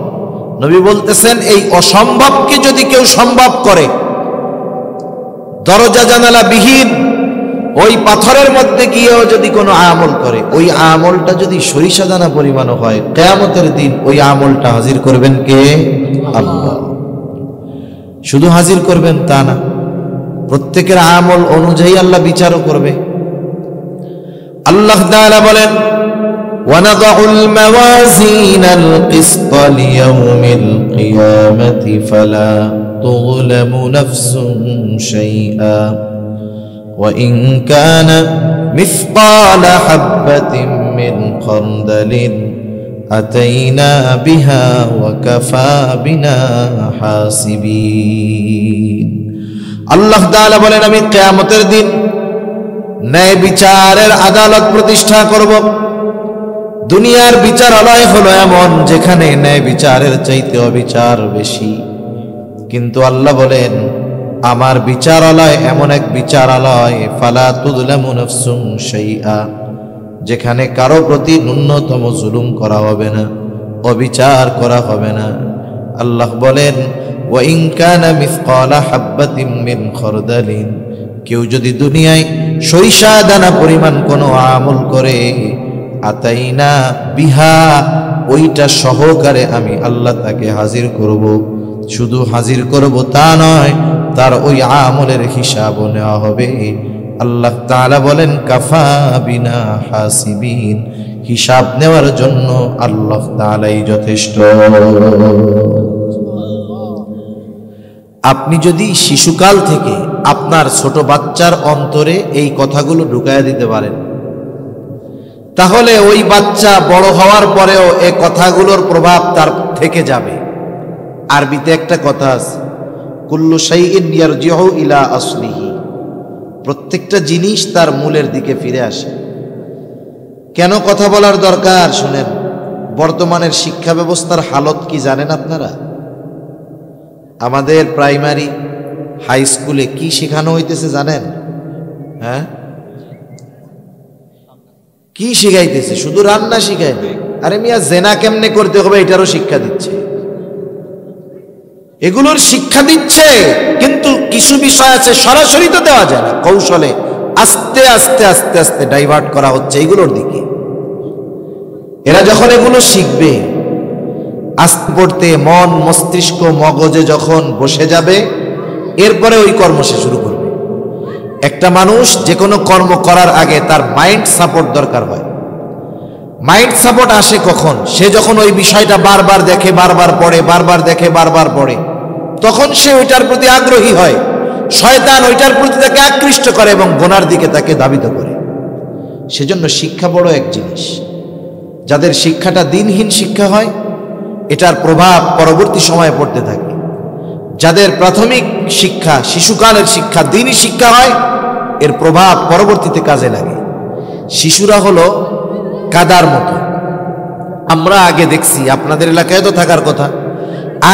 নবী বলতেছেন এই অসম্ভবকে যদি কেউ সম্ভব করে, দরজা জানালা বিহীন ওই পাথরের মধ্যে গিয়েও যদি কোনো আমল করে, ওই আমলটা যদি সরিষা দানা পরিমাণ হয়, কিয়ামতের দিন ওই আমলটা হাজির করবেন কে? আল্লাহ। শুধু হাজির করবেন তা না, প্রত্যেকের আমল অনুযায়ী আল্লাহ বিচারও করবে। আল্লাহ তাআলা বলেন وَنَضَعُ الْمَوَازِينَ الْقِسْطَ لِيَوْمِ الْقِيَامَةِ فَلَا تُظْلَمُ نَفْسٌ شَيْئًا وَإِنْ كَانَ مِثْقَالَ حَبَّةٍ مِّنْ خَرْدَلٍ أَتَيْنَا بِهَا وَكَفَى بِنَا حَاسِبِينَ। আল্লাহ তাআলা বলেন, আমি কিয়ামতের দিন ন্যায় বিচারের আদালত প্রতিষ্ঠা করব। দুনিয়ার বিচারালয় হলো এমন যেখানে ন্যায় বিচারের চাইতে অবিচার বেশি, কিন্তু আল্লাহ বলেন আমার বিচারালয় এমন এক বিচারালয় ফালা তুযলামু নাফসুন শাইআ, যেখানে কারো প্রতি ন্যূনতম জুলুম করা হবে না, অবিচার করা হবে না। আল্লাহ বলেন ওয়া ইন কানা মিসকালা হাববাতিন মিন খারদালিন, কেউ যদি দুনিয়ায় সরিষা দানা পরিমাণ কোনো আমল করে, আতাইনা বিহা, ওইটা সহকারে আমি আল্লাহ তাকে হাজির করব। শুধু হাজির করব তা নয়, তার ওই আমলের হিসাবও নেওয়া হবে। আল্লাহ তাআলা বলেন কাফা বিনা হাসিবিন, হিসাব নেওয়ার জন্য আল্লাহ তাআলাই যথেষ্ট। আপনি যদি শিশুকাল থেকে আপনার ছোট বাচ্চার অন্তরে এই কথাগুলো ঢুকায়া দিতে পারেন, তাহলে ওই বাচ্চা বড় হওয়ার পরেও এই কথাগুলোর প্রভাব তার থেকে যাবে। আরবিতে একটা কথা আছে, কুল্লু শাইইন ইয়ারজিউ ইলা আসলিহি, প্রত্যেকটা জিনিস তার মূলের দিকে ফিরে আসে। কেন কথা বলার দরকার শুনেন, বর্তমানের শিক্ষা ব্যবস্থার হালত কি জানেন আপনারা? আমাদের প্রাইমারি হাই স্কুলে কি শেখানো হইতেছে জানেন? হ্যাঁ, কি শিখাইতেছে? শুধু রান্না শিখায় না, আরে মিয়া জেনা কেমনে করতে হবে এটারও শিক্ষা দিচ্ছে। এগুলোর শিক্ষা দিচ্ছে, কিন্তু কিছু বিষয় আছে সরাসরি তো দেওয়া যায় না, কৌশলে আস্তে আস্তে আস্তে আস্তে ডাইভার্ট করা হচ্ছে এগুলোর দিকে। এরা যখন এগুলো শিখবে, আস্তে পড়তে মন মস্তিষ্ক মগজে যখন বসে যাবে, এরপরে ওই কর্ম সে শুরু করবে। একটা মানুষ যে কোনো কর্ম করার আগে তার মাইন্ড সাপোর্ট দরকার হয়। মাইন্ড সাপোর্ট আসে কখন? সে যখন ওই বিষয়টা বারবার দেখে, বারবার পড়ে, বারবার দেখে, বারবার পড়ে, তখন সে ওইটার প্রতি আগ্রহী হয়। শয়তান ওইটার প্রতি তাকে আকৃষ্ট করে এবং গুনার দিকে তাকে ধাবিত করে। সেজন্য শিক্ষা বড় এক জিনিস। যাদের শিক্ষাটা দিনহীন শিক্ষা হয়, এটার প্রভাব পরবর্তী সময়ে পড়তে থাকে। যাদের প্রাথমিক শিক্ষা, শিশুকালের শিক্ষা দিনই শিক্ষা হয়, এর প্রভাব পরবর্তীতে কাজে লাগে। শিশুরা হলো কাদার মতো। আমরা আগে দেখছি, আপনাদের এলাকায় তো থাকার কথা,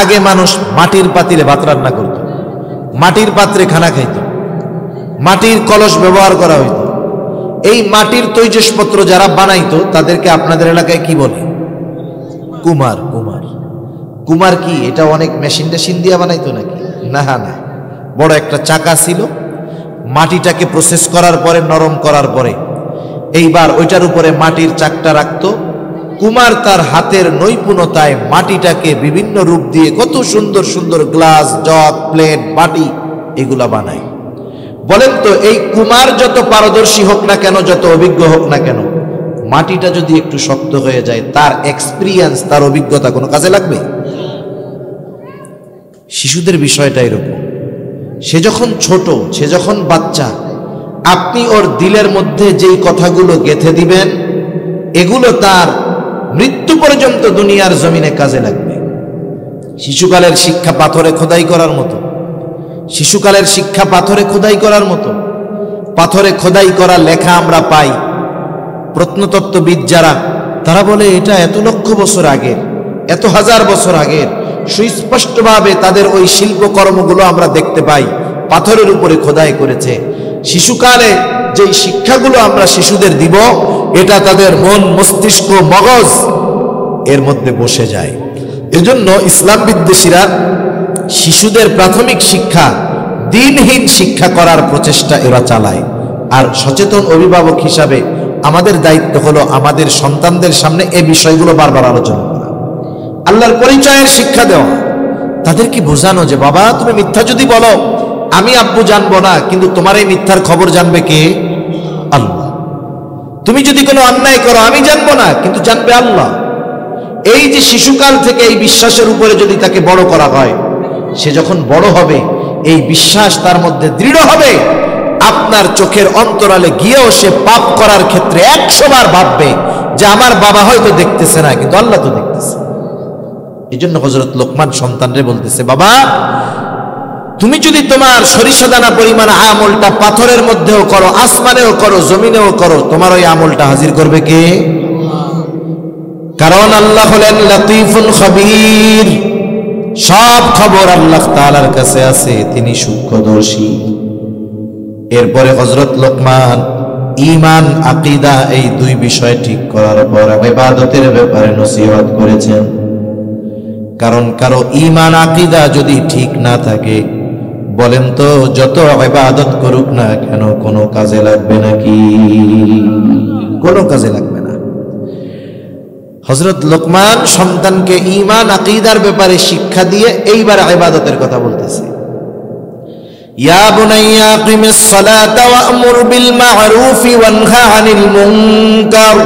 আগে মানুষ মাটির পাতিলে ভাত রান্না করত, মাটির পাত্রে খানা খাইত, মাটির কলস ব্যবহার করা হইত। এই মাটির তৈজসপত্র যারা বানাইতো তাদেরকে আপনাদের এলাকায় কি বলে? কুমার। কুমার কুমার কি এটা অনেক মেশিন টেশিন দিয়ে বানাইতো নাকি? না না, বড় একটা চাকা ছিল, মাটিটাকে প্রসেস করার পরে, নরম করার পরে এইবার ওইটার উপরে মাটির চাকটা রাখতো। কুমার তার হাতের নৈপুণ্যতায় মাটিটাকে বিভিন্ন রূপ দিয়ে কত সুন্দর সুন্দর গ্লাস, জগ, প্লেট, বাটি এগুলা বানায়। বলেন তো, এই কুমার যত পারদর্শী হোক না কেন, যত অভিজ্ঞ হোক না কেন, মাটিটা যদি একটু শক্ত হয়ে যায়, তার এক্সপিরিয়েন্স, তার অভিজ্ঞতা কোনো কাজে লাগবে? শিশুদের বিষয়টা এরকম। সে যখন ছোট, সে যখন বাচ্চা, আপনি ওর দিলের মধ্যে যেই কথাগুলো গেঁথে দিবেন, এগুলো তার মৃত্যু পর্যন্ত দুনিয়ার জমিনে কাজে লাগবে। শিশুকালের শিক্ষা পাথরে খোদাই করার মতো। শিশুকালের শিক্ষা পাথরে খোদাই করার মতো। পাথরে খোদাই করা লেখা আমরা পাই। প্রত্নতত্ত্ববিদ যারা, তারা বলে এটা এত লক্ষ বছর আগের, এত হাজার বছর আগের। সুস্পষ্টভাবে তাদের ওই শিল্পকর্মগুলো আমরা দেখতে পাই, পাথরের উপরে খোদাই করেছে। শিশুকালে যেই শিক্ষাগুলো আমরা শিশুদের দিব, এটা তাদের মন মস্তিষ্ক মগজ এর মধ্যে বসে যায়। এজন্য ইসলাম বিদ্বেষীরা শিশুদের প্রাথমিক শিক্ষা দিনহীন শিক্ষা করার প্রচেষ্টা এরা চালায়। আর সচেতন অভিভাবক হিসাবে আমাদের দায়িত্ব হলো আমাদের সন্তানদের সামনে এই বিষয়গুলো বারবার আলোচনা করা, আল্লাহর পরিচয়ের শিক্ষা দেওয়া, তাদেরকে বোঝানো যে বাবা তুমি মিথ্যা যদি বলো আমি আব্বু জানবো না, কিন্তু তোমার এই মিথ্যার খবর জানবে কে? আল্লাহ। তুমি যদি কোনো অন্যায় করো আমি জানবো না, কিন্তু জানবে আল্লাহ। এই যে শিশুকাল থেকে এই বিশ্বাসের উপরে যদি তাকে বড় করা হয়, সে যখন বড় হবে এই বিশ্বাস তার মধ্যে দৃঢ় হবে। আপনার চোখের অন্তরালে গিয়েও সে পাপ করার ক্ষেত্রে 100 বার ভাববে যে আমার বাবা হয়তো দেখতেছে না, কিন্তু আল্লাহ তো দেখতেছে। এই জন্য হযরত লোকমান সন্তানরে বলতেছে, বাবা তুমি যদি তোমার সরিষা দানা পরিমাণ আমলটা পাথরের মধ্যেও করো, আসমানেও করো, জমিনেও করো, তোমার ওই আমলটা হাজির করবে কে? কারণ আল্লাহ হলেন লতীফুল খবীর, সব খবর আল্লাহ তাআলার কাছে আছে, তিনি সূক্ষ্মদর্শী। এরপরে হযরত লোকমান ঈমান আকীদা এই দুই বিষয় ঠিক করার পর ইবাদতের ব্যাপারে নসিহত করেছেন। কারণ কারো ঈমান আকীদা যদি ঠিক না থাকে, বলেন তো যত ইবাদত করুক না কেন কোনো কাজে লাগবে নাকি? কোনো কাজে লাগবে না। হযরত লোকমান সন্তানকে ঈমান আকীদার ব্যাপারে শিক্ষা দিয়ে এইবার ইবাদতের কথা বলতেছে। ইয়া বুনাইয়া আকিমিস সালাতা ওয়া'মুর বিল মা'রুফি ওয়ানহা আনিল মুনকার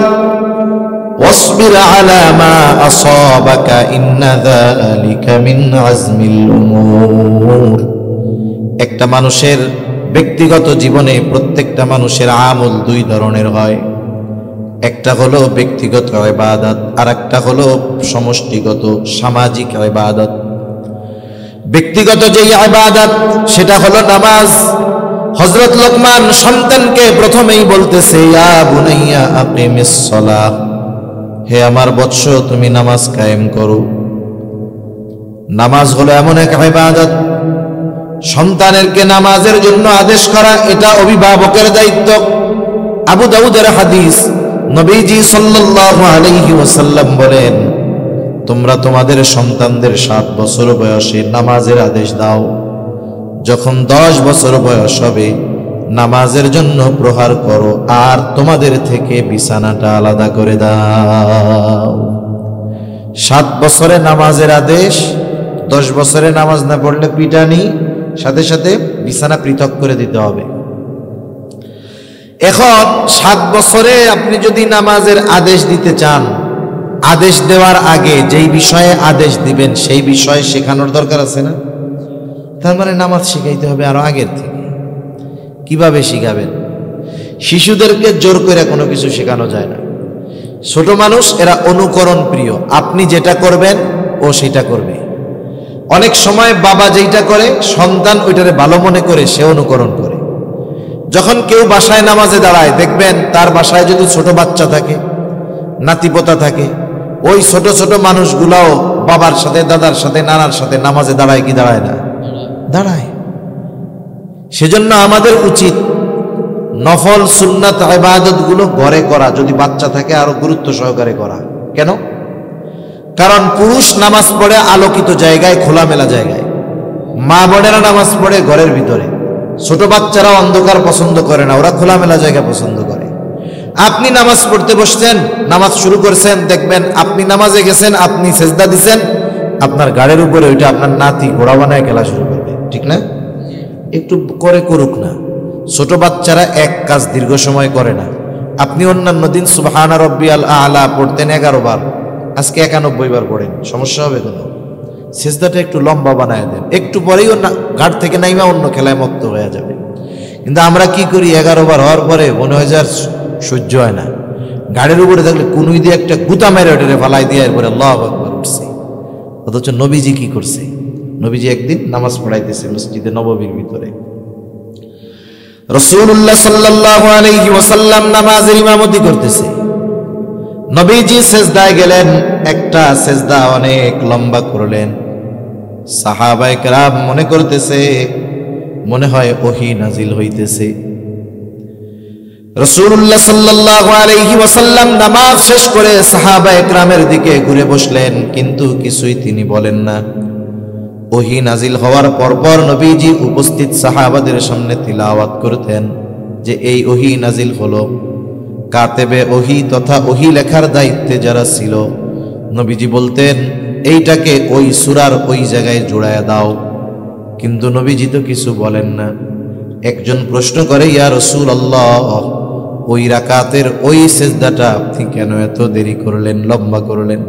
ওয়াসবির আলা মা আসাবাকা ইন্না যালিকা মিন আজমিল উমুর। একটা মানুষের ব্যক্তিগত জীবনে প্রত্যেকটা মানুষের আমল দুই ধরনের হয়। একটা হলো ব্যক্তিগত ইবাদত, আর একটা হলো সমষ্টিগত সামাজিক ইবাদত। ব্যক্তিগত যে ইবাদত সেটা হলো নামাজ। হযরত লোকমান সন্তানকে প্রথমেই বলতেছে, ইয়া বুনাইয়া আকিমিস সালাহ, হে আমার বৎস তুমি নামাজ কায়েম করো। নামাজ হলো এমন এক ইবাদত, সন্তানেরকে নামাজের জন্য আদেশ করা এটা অভিভাবকের দায়িত্ব। আবু দাউদের হাদিস, নবীজি সাল্লাল্লাহু আলাইহি ওয়াসাল্লাম বলেন, তোমরা তোমাদের সন্তানদের 7 বছর বয়সে নামাজের আদেশ দাও, যখন 10 বছর বয়স হবে নামাজের জন্য প্রহার করো, আর তোমাদের থেকে বিছানাটা আলাদা করে দাও। 7 বছরে নামাজের আদেশ, 10 বছরে নামাজ না পড়লে পিটানি, সাথে সাথে বিছানা পৃথক করে দিতে হবে। এখন 7 বছরে আপনি যদি নামাজের আদেশ দিতে চান, আদেশ দেওয়ার আগে যেই বিষয়ে আদেশ দিবেন সেই বিষয়ে শেখানোর দরকার আছে না? তার মানে নামাজ শিখাইতে হবে আরো আগের থেকে। কিভাবে শিখাবেন? শিশুদেরকে জোর করে কোনো কিছু শেখানো যায় না। ছোট মানুষ, এরা অনুকরণ প্রিয়। আপনি যেটা করবেন ও সেটা করবে। অনেক সময় বাবা যেটা করে সন্তান ওইটারে ভালো মনে করে সে অনুকরণ করে। যখন কেউ বাসায় নামাজে দাঁড়ায়, দেখবেন তার বাসায় যদি ছোট বাচ্চা থাকে, নাতিপোতা থাকে, ওই ছোট ছোট মানুষগুলাও বাবার সাথে, দাদার সাথে, নানার সাথে নামাজে দাঁড়ায় কি দাঁড়ায় না? দাঁড়ায়। সেজন্য আমাদের উচিত নফল সুন্নাত ইবাদত গুলো ঘরে করা, যদি বাচ্চা থাকে আরো গুরুত্ব সহকারে করা। কেন? কারণ পুরুষ নামাজ পড়ে আলোকিত জায়গায়, খোলামেলা জায়গায়, মা বোনেরা নামাজ পড়ে ঘরের ভিতরে। ছোট বাচ্চারা অন্ধকার পছন্দ করে না, ওরা খোলামেলা জায়গা পছন্দ করে। আপনি নামাজ পড়তে বসছেন, নামাজ শুরু করছেন, দেখবেন আপনি নামাজে গেছেন, আপনি সেজদা দিছেন, আপনার গাড়ির উপরে ওইটা আপনার নাতি ঘোড়া বানায় খেলা শুরু করবে, ঠিক না? একটু করে করুক না। ছোট বাচ্চারা এক কাজ দীর্ঘ সময় করে না। আপনি অন্যান্য দিন সুবহানা রাব্বিয়াল আ'লা পড়তেন 11 বার, আজকে 91 বার পড়েন, সমস্যা হবে কোনো? সেজদাটা একটু লম্বা বানায় দেন, একটু পরেই ঘাট থেকে নাইমা অন্য খেলায় মত্ত হয়ে যাবে। কিন্তু আমরা কি করি, 11 বার হওয়ার পরে মনে হয় যে সহ্য হয় না, গাড়ির উপরে থাকলে কুনুই দিয়ে একটা গুতা মেরে ওটারে ফালাই দিয়ে এরপরে আল্লাহু আকবার উঠছে। অথচ নবীজি কি করছে? নবীজি একদিন নামাজ পড়াইতেছে মসজিদে নববীর ভিতরে। রাসূলুল্লাহ সাল্লাল্লাহু আলাইহি ওয়াসাল্লাম নামাজের ইমামতি করতেছে। নবীজি সেজদায় গেলেন, একটা সেজদা অনেক লম্বা করলেন। সাহাবায়ে কেরাম মনে করতেছে মনে হয় ওহী নাজিল হইতেছে। রাসূলুল্লাহ সাল্লাল্লাহু আলাইহি ওয়াসাল্লাম নামাজ শেষ করে সাহাবায়ে কেরামের দিকে ঘুরে বসলেন, কিন্তু কিছুই তিনি বলেন না। ওহী নাজিল হওয়ার পরপর নবীজি উপস্থিত সাহাবাদের সামনে তিলাওয়াত করতেন যে এই ওহী নাজিল হলো। কাতেবে ওহী তথা ওহী লেখার দায়িত্বে যারা ছিল, নবীজি বলতেন এইটাকে ওই সূরার ওই জায়গায় জোড়ায় দাও। কিন্তু নবীজি তো কিছু বলেন না। একজন প্রশ্ন করে, ইয়া রাসূলুল্লাহ, ওই রাকাতের ওই সিজদাটা আপনি কেন এত দেরি করলেন, লম্বা করলেন?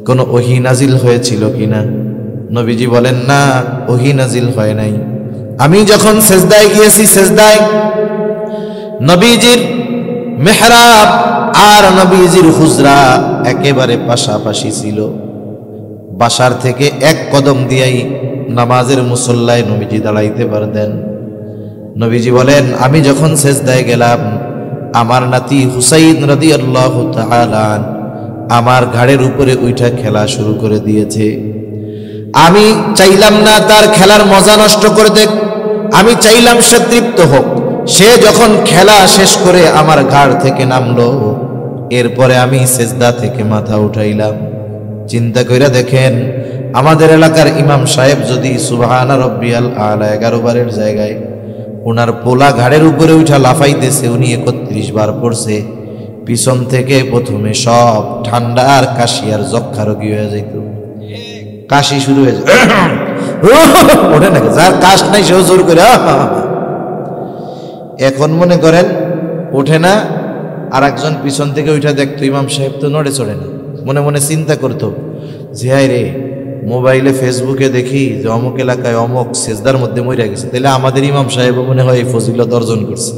কোন ওহী নাজিল হয়েছিল কিনা? নবীজি বলেন, না, ওহী নাজিল হয় নাই। আমি যখন সিজদায় গিয়েছি, সিজদায় নবীজির মেহরাব আর নবীজির হুজরা একেবারে পাশাপাশি ছিল। বাসার থেকে এক কদম দিয়েই নামাজের মুসল্লায় নবীজি দাঁড়াইতে পারতেন। নবীজি বলেন, আমি যখন সিজদায় গেলাম, আমার নাতি হুসাইন রাদিয়াল্লাহু তাআলা আমার ঘাড়ের উপরে উঠা খেলা শুরু করে দিয়েছে। আমি চাইলাম না তার খেলার মজা নষ্ট করে দেখ, আমি চাইলাম সে তৃপ্ত হোক। সে যখন খেলা শেষ করে আমার ঘাড় থেকে নামলো, এরপরে আমি সিজদা থেকে মাথা উঠাইলাম। চিন্তা কইরা দেখেন, আমাদের এলাকার ইমাম সাহেব যদি সুবহানা রাব্বিয়াল আলা 11 বারের জায়গায় ওনার পোলা ঘাড়ের উপরে উঠা লাফাইতেছে, উনি 31 বার পড়ছে, পিছন থেকে প্রথমে সব ঠান্ডা আর কাশি আর যক্ষা রোগী হয়ে যাইত। কাশি শুরু হয়ে যায়, ওঠে না, যার কাশ নাই সেও জোর করে। এখন মনে করেন ওঠে না, আর একজন পিছন থেকে উঠা দেখতো ইমাম সাহেব তো নড়ে চড়ে না। মনে মনে চিন্তা করতো যে, হায় রে, মোবাইলে ফেসবুকে দেখি যে অমুক এলাকায় অমুক সেজদার মধ্যে মরে গেছে, তাহলে আমাদের ইমাম সাহেব মনে হয় এই ফজিলত অর্জন করছে।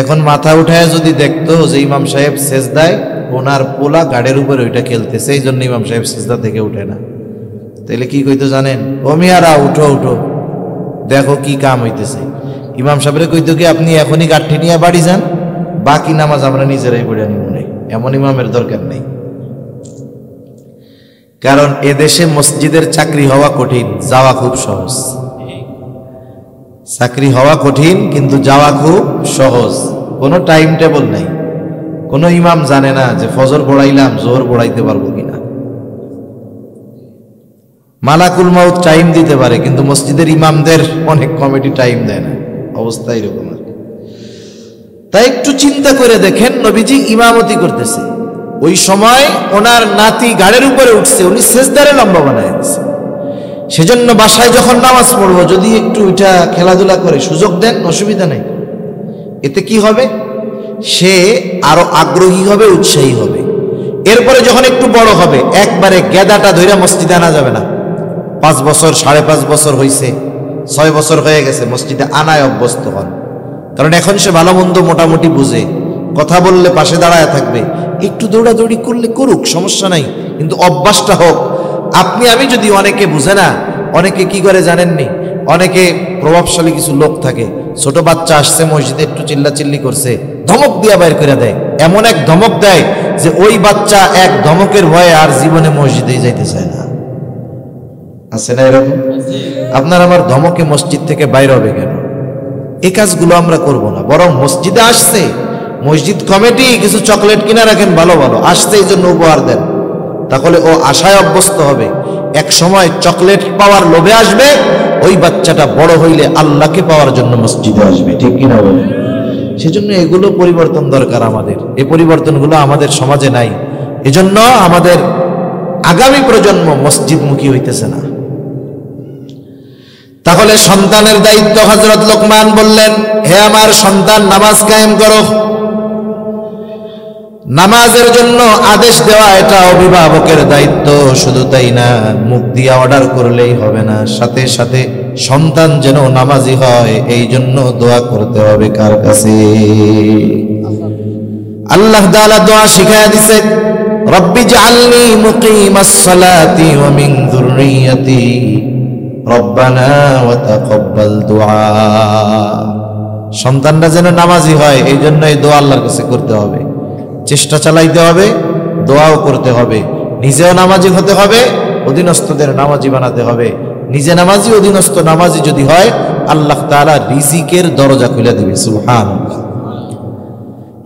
এখন মাথা উঠায় যদি দেখতো যে ইমাম সাহেব সেজদায় ওনার পোলা গাড়ির উপরে ওইটা খেলতেছে, এই জন্য ইমাম সাহেব সেজদা থেকে উঠে না, তাহলে কি কইতো জানেন? ও মিয়ারা, উঠো উঠো, দেখো কি কাম হইতেছে। ইমাম সাহেবের কইতো কি, আপনি এখনই গাঠি নিয়ে বাড়ি যান, বাকি নামাজ আমরা নিজেরাই পড়ে নিব, নেই এমন ইমামের দরকার নেই। কারণ এদেশে মসজিদের চাকরি হওয়া কঠিন, যাওয়া খুব সহজ। চাকরি হওয়া কঠিন কিন্তু যাওয়া খুব সহজ। কোনো টাইম টেবল নাই, কোনো ইমাম জানে না যে ফজর পড়াইলাম জোহর পড়াইতে পারবো কিনা। মালাকুল মাউত টাইম দিতে পারে, কিন্তু মসজিদের ইমামদের অনেক কমিটি টাইম দেয় না, অবস্থা এরকম। তাই একটু চিন্তা করে দেখেন, নবীজি ইমামতি করতেছে, ওই সময় ওনার নাতি গাড়ির উপরে উঠছে, উনি সেজদারে লম্বা বানায় দিচ্ছে। সেজন্য বাসায় যখন নামাজ পড়বো, যদি একটু ওইটা খেলাধুলা করে সুযোগ দেন, অসুবিধা নেই। এতে কি হবে? সে আরো আগ্রহী হবে, উৎসাহী হবে। এরপরে যখন একটু বড় হবে, একবারে গেদাটা ধইরা মসজিদে আনা যাবে না। 5 বছর, 5.5 বছর হয়েছে, 6 বছর হয়ে গেছে, মসজিদে আনায় অভ্যস্ত হন। কারণ এখন সে ভালো মন্দ মোটামুটি বুঝে, কথা বললে পাশে দাঁড়ায় থাকবে, একটু দৌড়াদৌড়ি করলে করুক, সমস্যা নাই, কিন্তু অভ্যাসটা হোক। আপনি আমি যদি, অনেকে বুঝে না, অনেকে কি করে জানেননি, অনেকে প্রভাবশালী কিছু লোক থাকে, ছোট বাচ্চা আসছে মসজিদে, একটু চিল্লাচিল্লি করছে, ধমক দিয়া বাইর করে দেয়। এমন এক ধমক দেয় যে ওই বাচ্চা এক ধমকের ভয়ে আর জীবনে মসজিদেই যাইতে চায় না। আছে না এরকম? আপনার আমার ধমকে মসজিদ থেকে বাইর হবে কেন? এই কাজগুলো আমরা করব না, বরং মসজিদে আসছে, মসজিদ কমিটি কিছু চকলেট কিনা রাখেন, ভালো ভালো আসছে এই জন্য উপহার দেন, তাহলে ও আশায় অভ্যস্ত হবে। এক সময় চকলেট পাওয়ার লোভে আসবে, ওই বাচ্চাটা বড় হইলে আল্লাহকে পাওয়ার জন্য মসজিদে আসবে, ঠিক কিনা বলেন? সেজন্য এগুলো পরিবর্তন দরকার আমাদের। এই পরিবর্তনগুলো আমাদের সমাজে নাই, এজন্য আমাদের আগামী প্রজন্ম মসজিদমুখী হইতেছে না। তাহলে সন্তানের দায়িত্ব, হযরত লোকমান বললেন, হে আমার সন্তান, নামাজ কায়েম করো। নামাজের জন্য আদেশ দেওয়া এটা অভিভাবকের দায়িত্ব। শুধু তাই না, মুখ দিয়ে অর্ডার করলেই হবে না, সাথে সাথে সন্তান যেন নামাজি হয় এই জন্য দোয়া করতে হবে কার কাছে? আল্লাহ তাআলা দোয়া শিখায়া দিয়েছে, রব্বি জাআলনি মুকিমাস সালাতি ওয়া মিন যুররিয়াতি রব্বানা ওয়া তাকাব্বাল দুআ। সন্তানরা যেন নামাজি হয় এই জন্য এই দোয়া আল্লাহর কাছে করতে হবে, চেষ্টা চালাইতে হবে, দোয়াও করতে হবে। নিজেও নামাজি হতে হবে, অধীনস্থদের নামাজি বানাতে হবে। নিজে নামাজি, অধীনস্থ নামাজি যদি হয়, আল্লাহ তাআলা রিজিকের দরজা খুলে দিবে। সুবহানাল্লাহ।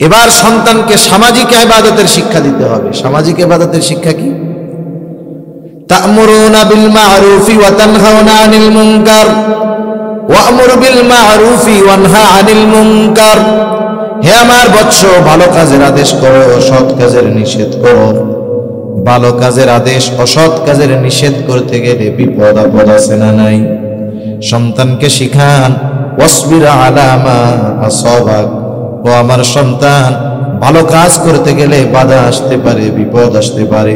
এবার সন্তানকে সামাজিক ইবাদতের শিক্ষা দিতে হবে। সামাজিক ইবাদতের শিক্ষা কি? তা'মুরুনা বিল মা'রুফি ওয়া তানহাউনা আনিল মুনকার ওয়া'মুর বিল মা'রুফি ওয়ানহা আনিল মুনকার। হে আমার বৎস, ভালো কাজের আদেশ করো, অসৎ কাজের নিষেধ করো। ভালো কাজের আদেশ, অসৎ কাজের নিষেধ করতে গেলে বিপদ আপদ আছে না নাই? সন্তানকে শিখান ওয়াসবির আলা মা আসাবাক, ও আমার সন্তান, ভালো কাজ করতে গেলে বাধা আসতে পারে, বিপদ আসতে পারে।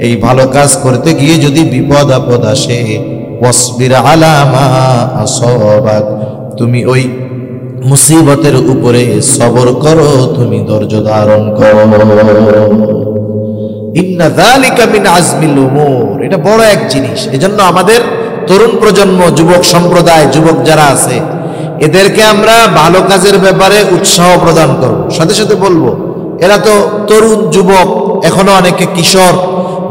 এই ভালো কাজ করতে গিয়ে যদি বিপদ আপদ আসে, ওয়াসবির আলা মা আসাবাক, তুমি ওই মুসিবতের উপরে সবর করো, তুমি ধৈর্য ধারণ করো। ইন্না যালিকা মিন আজমিল উমুর, এটা বড় এক জিনিস। এজন্য আমাদের তরুণ প্রজন্ম, যুবক সম্প্রদায়, যুবক যারা আছে, এদেরকে আমরা ভালো কাজের ব্যাপারে উৎসাহ প্রদান করব। সাথে সাথে বলবো, এরা তো তরুণ যুবক, এখনো অনেকে কিশোর,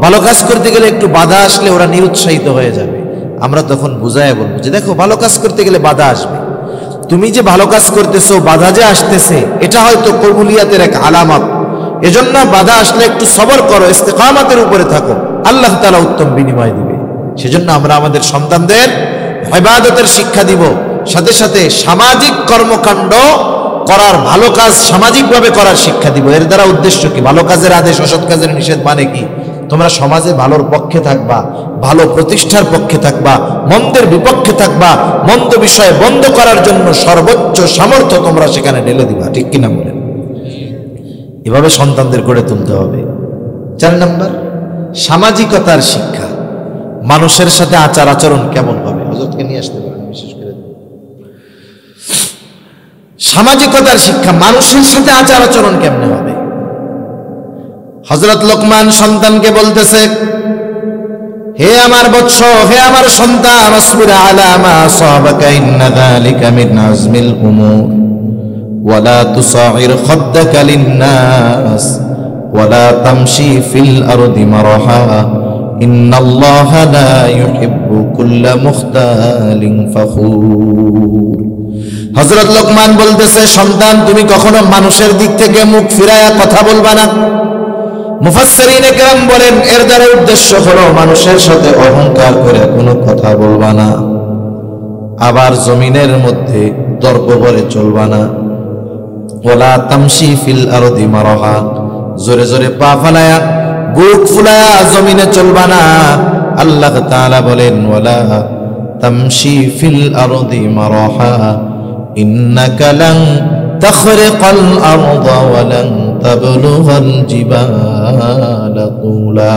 ভালো কাজ করতে গেলে একটু বাধা আসলে ওরা নিরুৎসাহিত হয়ে যাবে। আমরা তখন বুঝায় বলবো যে দেখো, ভালো কাজ করতে গেলে বাধা আসবে, তুমি যে ভালো কাজ করতেছো, বাধা যে আসতেছে, এটা হয়তো কবুলিয়াতের এক আলামত। এজন্য বাধা আসলে একটু সবর করো, ইস্তেকামাতের উপরে থাকো, আল্লাহ তাআলা উত্তম বিনিময় দিবে। সেজন্য আমরা আমাদের সন্তানদের ইবাদতের শিক্ষা দিব, সাথে সাথে সামাজিক কর্মকাণ্ড করার, ভালো কাজ সামাজিকভাবে করার শিক্ষা দিব। এর দ্বারা উদ্দেশ্য কি? ভালো কাজের আদেশ, অসৎ কাজের নিষেধ মানে কি? তোমরা সমাজে ভালোর পক্ষে থাকবা, ভালো প্রতিষ্ঠার পক্ষে থাকবা, মন্দের বিপক্ষে থাকবা, মন্দ বিষয়ে বন্ধ করার জন্য সর্বোচ্চ সামর্থ্য তোমরা সেখানে ঢেলে দিবা। ঠিক কিনা বলেন? এভাবে সন্তানদের গড়ে তুলতে হবে। 4 নাম্বার, সামাজিকতার শিক্ষা। মানুষের সাথে আচার আচরণ কেমন হবে? হযরতকে নিয়ে আসতে পারেন বিশেষ করে। সামাজিকতার শিক্ষা, মানুষের সাথে আচার আচরণ কেমনে হবে? হযরত লোকমান সন্তানকে বলতেছে, হে আমার বৎস, হে আমার সন্তান, আসবির আলা মা আসাবাকা, ইন্না যালিকা মিন আজমিল উমুর, ওয়ালা তুসাইর খাদ্দাকা লিন-নাস, ওয়ালা তামশি ফিল আরদি মারহা, ইন্নাল্লাহা লা ইউহিব্বু কুল্লা মুখতালিন ফাখুর। হযরত লোকমান বলতেছে, সন্তান, তুমি কখনো মানুষের দিক থেকে মুখ ফিরায়া কথা বলবা না। মুফাসসিরিনে কেরাম বলেন, এর দ্বারা উদ্দেশ্য হলো মানুষের সাথে অহংকার করে কোনো কথা বলবা না, আবার জমিনের মধ্যে দর্প ভরে চলবা না। ওয়ালা তামশি ফিল আরদি মারহা, জোরে জোরে পা ফালায়া, বুক ফুলায়া জমিনে চলবা না। আল্লাহ তাআলা বলেন, ওয়ালা তামশি ফিল আরদি মারহা, ইন্নাকা লান তাখরিকাল আরদা ওয়া লান তাবলুগাল জিবালা তুলা।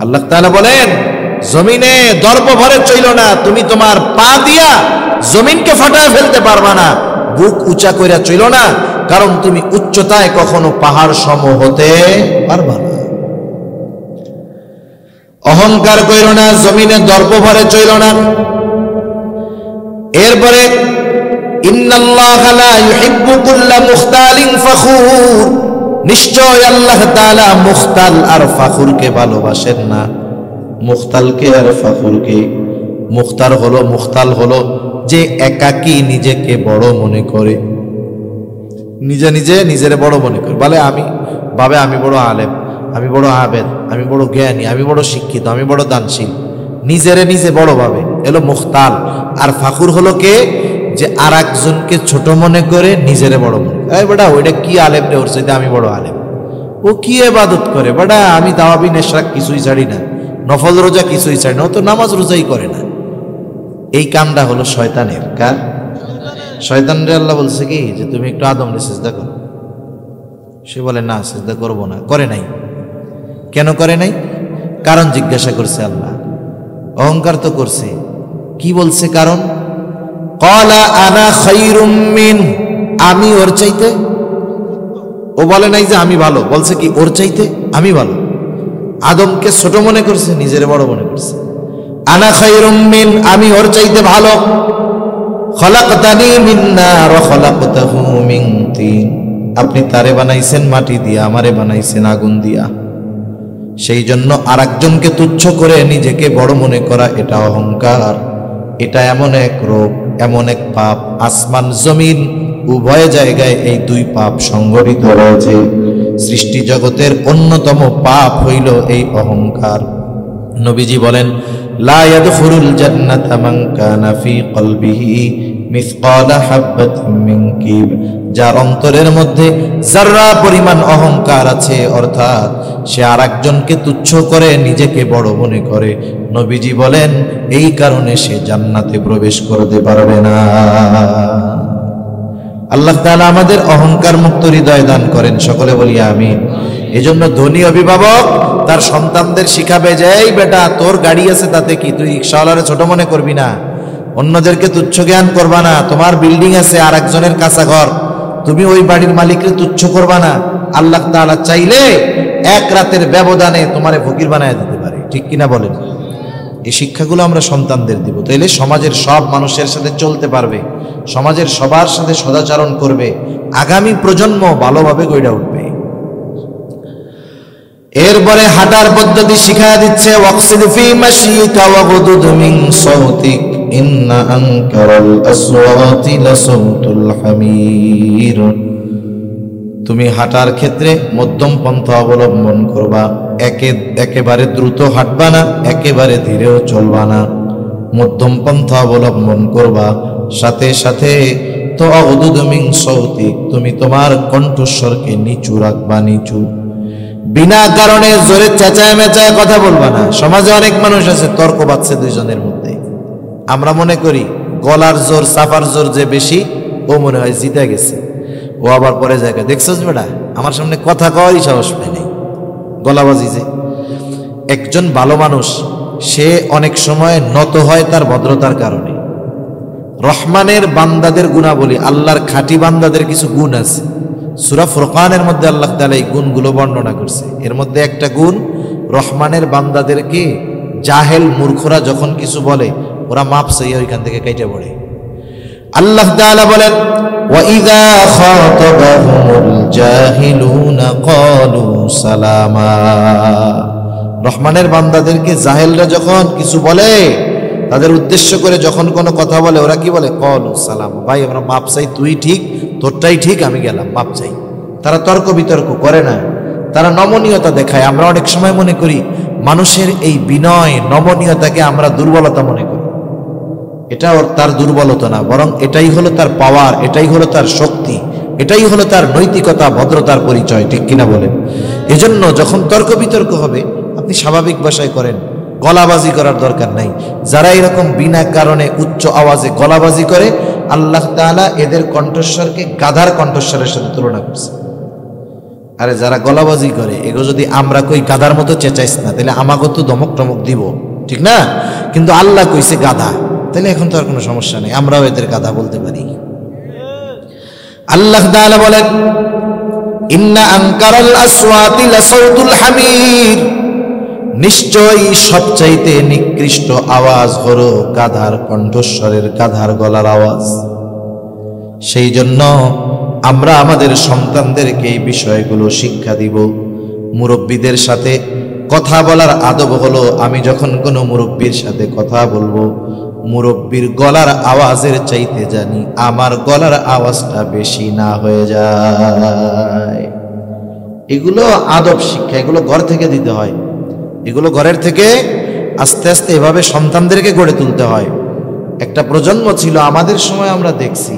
আল্লাহ তাআলা বলেন, জমিনে দর্প ভরে চইলো না, তুমি তোমার পা দিয়া জমিনকে ফাটায় ফেলতে পারবা না, বুক উঁচা কইরা চইলো না, কারণ তুমি উচ্চতায় কখনো পাহাড় সম হতে পারবা না। অহংকার কইরো না, জমিনে দর্প ভরে চইলো না। এরপরে ইন্নাল্লাহা লা ইউহিব্বু কুল্লা মুখতালিন ফাখুর, নিশ্চয় আল্লাহ তাআলা মুখতাল আর ফাখুরকে ভালোবাসেন না। মুখতালকে আর ফাখুরকে, মুখতাল হলো যে একাকী নিজেকে বড় মনে করে, নিজে নিজের বড় মনে করে, বলে আমি বড় আলেম, আমি বড় আবেদ, আমি বড় জ্ঞানী, আমি বড় শিক্ষিত, আমি বড় দানশীল, নিজে বড় ভাবে, এলো মুখতাল। আর ফাখুর হলো কে? যে আর একজনকে ছোট মনে করে নিজেরে বড় মনে। এই বেটা, ওইটা কি আলেম রে, ওর চাইতে আমি বড় আলেম। ও কি ইবাদত করে বেটা, আমি দাওয়াবি নেশরাক কিছুই ছাড়ি না, নফল রোজা কিছুই ছাড়ি না, ও তো নামাজ রোজাই করে না। এই কামটা হলো শয়তানের। কার? শয়তানরে আল্লাহ বলছে কি, যে তুমি একটু আদমরে সিজদা করো। সে বলে না, সিজদা করবো না। করে নাই। কেন করে নাই? কারণ জিজ্ঞাসা করছে আল্লাহ। অহংকার তো করছে। কি বলছে কারণ? ক্বালা আনা খায়রুম মিন, আমি ওর চাইতে। ও বলে নাই যে আমি ভালো, বলছে কি ওর চাইতে আমি ভালো। আদমকে ছোট মনে করছে, নিজের বড় মনে করছে। আনা খায়রুম মিন, আমি ওর চাইতে ভালো। খলাকতানি মিন নার ওয়া খলাকতাহু মিন তিন, আপনি তারে বানাইছেন মাটি দিয়া, আমারে বানাইছেন আগুন দিয়া। সেই জন্য আরেকজনকে তুচ্ছ করে নিজেকে বড় মনে করা, এটা অহংকার। এটা এমন এক রোগ, এমন এক পাপ, আসমান জমিন উভয় জায়গায় এই দুই পাপ সংগঠিত রয়েছে। সৃষ্টি জগতের অন্যতম পাপ হইল এই অহংকার। নবীজি বলেন, লা ইয়াদখুলুল জান্নাতা মান কানা ফি কলবিহি মিসকালা হাববাতিন মিন কিব, যার অন্তরের মধ্যে যাররা পরিমাণ অহংকার আছে, অর্থাৎ সে আরেকজনকে তুচ্ছ করে, নিজেকে বড় মনে করে, নবীজি বলেন এই কারণে সে জান্নাতে প্রবেশ করতে পারবে না। আল্লাহ তাআলা আমাদের অহংকার মুক্ত হৃদয় দান করেন, সকলে বলি আমিন। এজন্য ধনী অভিভাবক তার সন্তানদের শিখাবে যে এই বেটা, তোর গাড়ি আছে তাতে কি, তুই রিকশাওয়ালারে ছোট মনে করবি না, অন্যদেরকে তুচ্ছ জ্ঞান করবা না, তোমার বিল্ডিং আছে আর একজনের কাঁচা ঘর, তুমি ওই বাড়ির মালিককে তুচ্ছ করবা না। আল্লাহ তাআলা চাইলে এক রাতের ব্যবধানে তোমারে ফকির বানায় দিতে পারে, ঠিক কিনা বলেন? এই শিক্ষাগুলো আমরা সন্তানদের দিব, তাইলে সমাজের সব মানুষের সাথে চলতে পারবে, সমাজের সবার সাথে সদাচরণ করবে, আগামী প্রজন্ম ভালোভাবে গড়ে উঠবে। এরপরে হাঁটার পদ্ধতি শিখায়া দিচ্ছে, ওয়াকসিদ ফি মাশিকা ওয়াগদুদ মিন সাউতিক ইন্না আনকারাল আসওয়াতি লাসাউতুল হামির। তুমি হাঁটার ক্ষেত্রে মধ্যম পন্থা অবলম্বন করবা, একেবারে দ্রুত হাঁটবা না, একেবারে ধীরেও চলবা না, মধ্যম পন্থা অবলম্বন করবা। সাথে সাথে তো ওয়াগদুদ মিন সাউতিক, তুমি তোমার কণ্ঠস্বরকে নিচু রাখবা, নিচু, বিনা কারণে জোরে চেঁচায় মেঁচায় কথা বলবা না। সমাজে অনেক মানুষ আছে তর্ক বাঁধছে দুইজনের মধ্যে, আমরা মনে করি গলার জোর সাফার জোর যে বেশি, ও মনে হয় জিতে গেছে, ও আবার পরে জায়গায় দেখছস বেটা আমার সামনে কথা কওয়ারই সাহস পায় নাই, গলাবাজি। যে একজন ভালো মানুষ সে অনেক সময় নত হয় তার ভদ্রতার কারণে। রহমানের বান্দাদের গুণাবলী, আল্লাহর খাঁটি বান্দাদের কিছু গুণ আছে, সূরা ফুরকানের মধ্যে আল্লাহ তাআলা এই গুণগুলো বর্ণনা করছে। এর মধ্যে একটা গুণ, রহমানের বান্দাদেরকে জাহেল মূর্খরা যখন কিছু বলে ওরা মাপ চাইয়া ওইখান থেকে কেটে পড়ে। আল্লাহ তাআলা বলেন, ওয়া ইযা খাতাবাহুমুল জাহিলুনা ক্বালু সালামা। রহমানের বান্দাদেরকে জাহেলরা যখন কিছু বলে, তাদের উদ্দেশ্য করে যখন কোনো কথা বলে, ওরা কি বলে? ক্বালু সালামা, ভাই আমরা মাপ চাই, তুই ঠিক, তোরটাই ঠিক, আমি গেলাম, মাপ চাই। তারা তর্ক বিতর্ক করে না, তারা নমনীয়তা দেখায়। আমরা অনেক সময় মনে করি মানুষের এই বিনয় নমনীয়তাকে আমরা দুর্বলতা মনে করি, এটা তার দুর্বলতা না, বরং এটাই হলো তার পাওয়ার, এটাই হলো তার শক্তি, এটাই হলো তার নৈতিকতা, ভদ্রতার পরিচয়, ঠিক কিনা বলেন? এজন্য যখন তর্ক বিতর্ক হবে আপনি স্বাভাবিক ভাষায় করেন, গলাবাজি করার দরকার নাই। যারা এরকম বিনা কারণে উচ্চ আওয়াজে গলাবাজি করে, আল্লাহ তাআলা এদের কণ্ঠস্বরকে গাধার কণ্ঠস্বরের সাথে তুলনা করছে। আরে যারা গলাবাজি করে এগো যদি আমরা কই গাধার মতো চেঁচাইস না, তাহলে আমাকে তো ধমক টমক দিব, ঠিক না? কিন্তু আল্লাহ কইছে গাধা, তাহলে এখন তো আর কোনো সমস্যা নেই, আমরাও এদের গাধা বলতে পারি। আল্লাহ তাআলা বলেন, ইন্না আনকারাল আসওয়াতি লাসাউতুল হামির, নিশ্চয়ই সবচাইতে নিকৃষ্ট আওয়াজ হলো গাধার কণ্ঠস্বরের, গাধার গলার আওয়াজ। সেই জন্য আমরা আমাদের সন্তানদেরকে এই বিষয়গুলো শিক্ষা দিব। মুরব্বীদের সাথে কথা বলার আদব হলো, আমি যখন কোনো মুরব্বীর সাথে কথা বলবো, মুরব্বীর গলার আওয়াজের চাইতে জানি আমার গলার আওয়াজটা বেশি না হয়ে যায়। এগুলো আদব শিক্ষা, এগুলো ঘর থেকে দিতে হয়, এগুলো ঘরের থেকে আস্তে আস্তে এভাবে সন্তানদেরকে গড়ে তুলতে হয়। একটা প্রজন্ম ছিল আমাদের সময়, আমরা দেখছি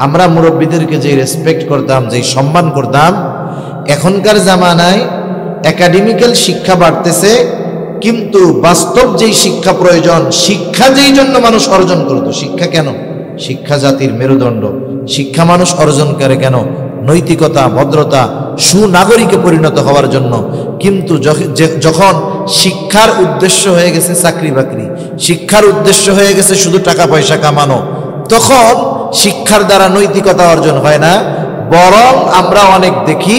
আমরা মুরব্বীদেরকে যে রেসপেক্ট করতাম, যেই সম্মান করতাম, এখনকার জামানায় একাডেমিক্যাল শিক্ষা বাড়তেছে, কিন্তু বাস্তব যেই শিক্ষা প্রয়োজন, শিক্ষা যেই জন্য মানুষ অর্জন করত, শিক্ষা কেন? শিক্ষা জাতির মেরুদণ্ড। শিক্ষা মানুষ অর্জন করে কেন? নৈতিকতা, ভদ্রতা, সুনাগরিকে পরিণত হওয়ার জন্য। কিন্তু যখন শিক্ষার উদ্দেশ্য হয়ে গেছে চাকরি বাকরি, শিক্ষার উদ্দেশ্য হয়ে গেছে শুধু টাকা পয়সা কামানো, তখন শিক্ষার দ্বারা নৈতিকতা অর্জন হয় না, বরং আমরা অনেক দেখি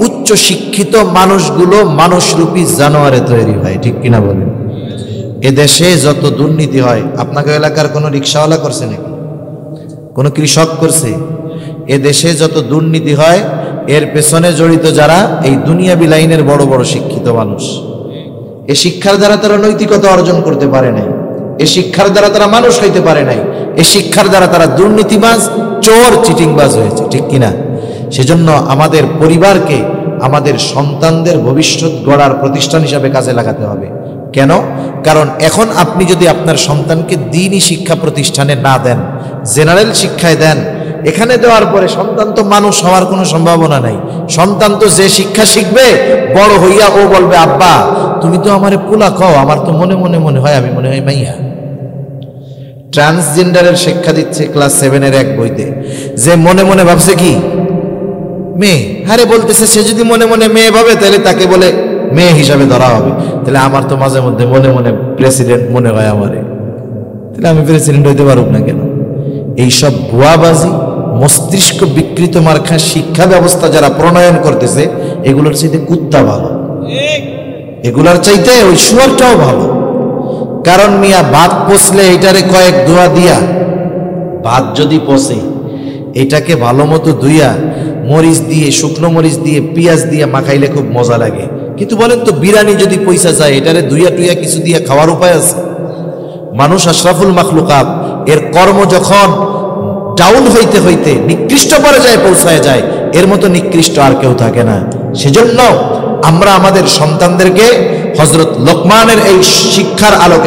উচ্চ শিক্ষিত মানুষগুলো মানুষরূপী জানোয়ারে তৈরি হয়, ঠিক কিনা বলেন? এদেশে যত দুর্নীতি হয়, আপনাকে এলাকার কোনো রিক্সাওয়ালা করছে নাকি? কোনো কৃষক করছে? এদেশে যত দুর্নীতি হয় এর পেছনে জড়িত যারা, এই দুনিয়াবি লাইনের বড় বড় শিক্ষিত মানুষ। এ শিক্ষার দ্বারা তারা নৈতিকতা অর্জন করতে পারে নাই, এ শিক্ষার দ্বারা তারা মানুষ হইতে পারে নাই, এ শিক্ষার দ্বারা তারা দুর্নীতিবাজ, চোর, চিটিংবাজ হয়েছে, ঠিক কিনা? সেজন্য আমাদের পরিবারকে আমাদের সন্তানদের ভবিষ্যৎ গড়ার প্রতিষ্ঠান হিসাবে কাজে লাগাতে হবে। কেন? কারণ এখন আপনি যদি আপনার সন্তানকে দ্বীনি শিক্ষা প্রতিষ্ঠানে না দেন, জেনারেল শিক্ষায় দেন। এখানে দেওয়ার পরে সন্তান তো মানুষ হওয়ার কোনো সম্ভাবনা নাই। সন্তান তো যে শিক্ষা শিখবে বড় হইয়া ও বলবে, আব্বা তুমি তো আমারে পোলা কও, আমার তো মনে মনে মনে হয় আমি মনে হয় মাইয়া। ট্রান্সজেন্ডারের শিক্ষা দিচ্ছে ক্লাস 7-এর এক বইতে, যে মনে মনে ভাবছে কি মেয়ে, আরে বলতেছে সে যদি মনে মনে মেয়ে ভাবে তাহলে তাকে বলে মেয়ে হিসাবে ধরা হবে। তাহলে আমার তো মাঝে মধ্যে মনে মনে প্রেসিডেন্ট মনে হয় আমারে, তাহলে আমি প্রেসিডেন্ট হইতে পারব না কেন? এইসব ভুয়াবাজি, মস্তিষ্ক বিকৃত মার্কা শিক্ষা ব্যবস্থা যারা প্রণয়ন করতেছে, এগুলোর চাইতে কুত্তা ভালো, এগুলোর চাইতে ওই শুয়োরটাও ভালো। কারণ মিয়া ভাত পচলে এটারে কয়েক দোয়া দিয়া, ভাত যদি পচে এটাকে ভালো মতো ধুইয়া মরিচ দিয়ে, শুকনো মরিচ দিয়ে, পেঁয়াজ দিয়ে মাখাইলে খুব মজা লাগে। কিন্তু বলেন তো বিরিয়ানি যদি পয়সা যায়, এটারে ধুইয়া টুইয়া কিছু দিয়ে খাওয়ার উপায় আছে? মানুষ আশরাফুল মাখলুকাত, এর কর্ম যখন ডাউন হইতে হইতে নিকৃষ্ট পর্যায়ে পৌঁছায় যায়, এর মতো নিকৃষ্ট আর কেউ থাকে না। সেজন্য আমরা আমাদের সন্তানদেরকে হযরত লোকমানের এই শিক্ষার আলোকে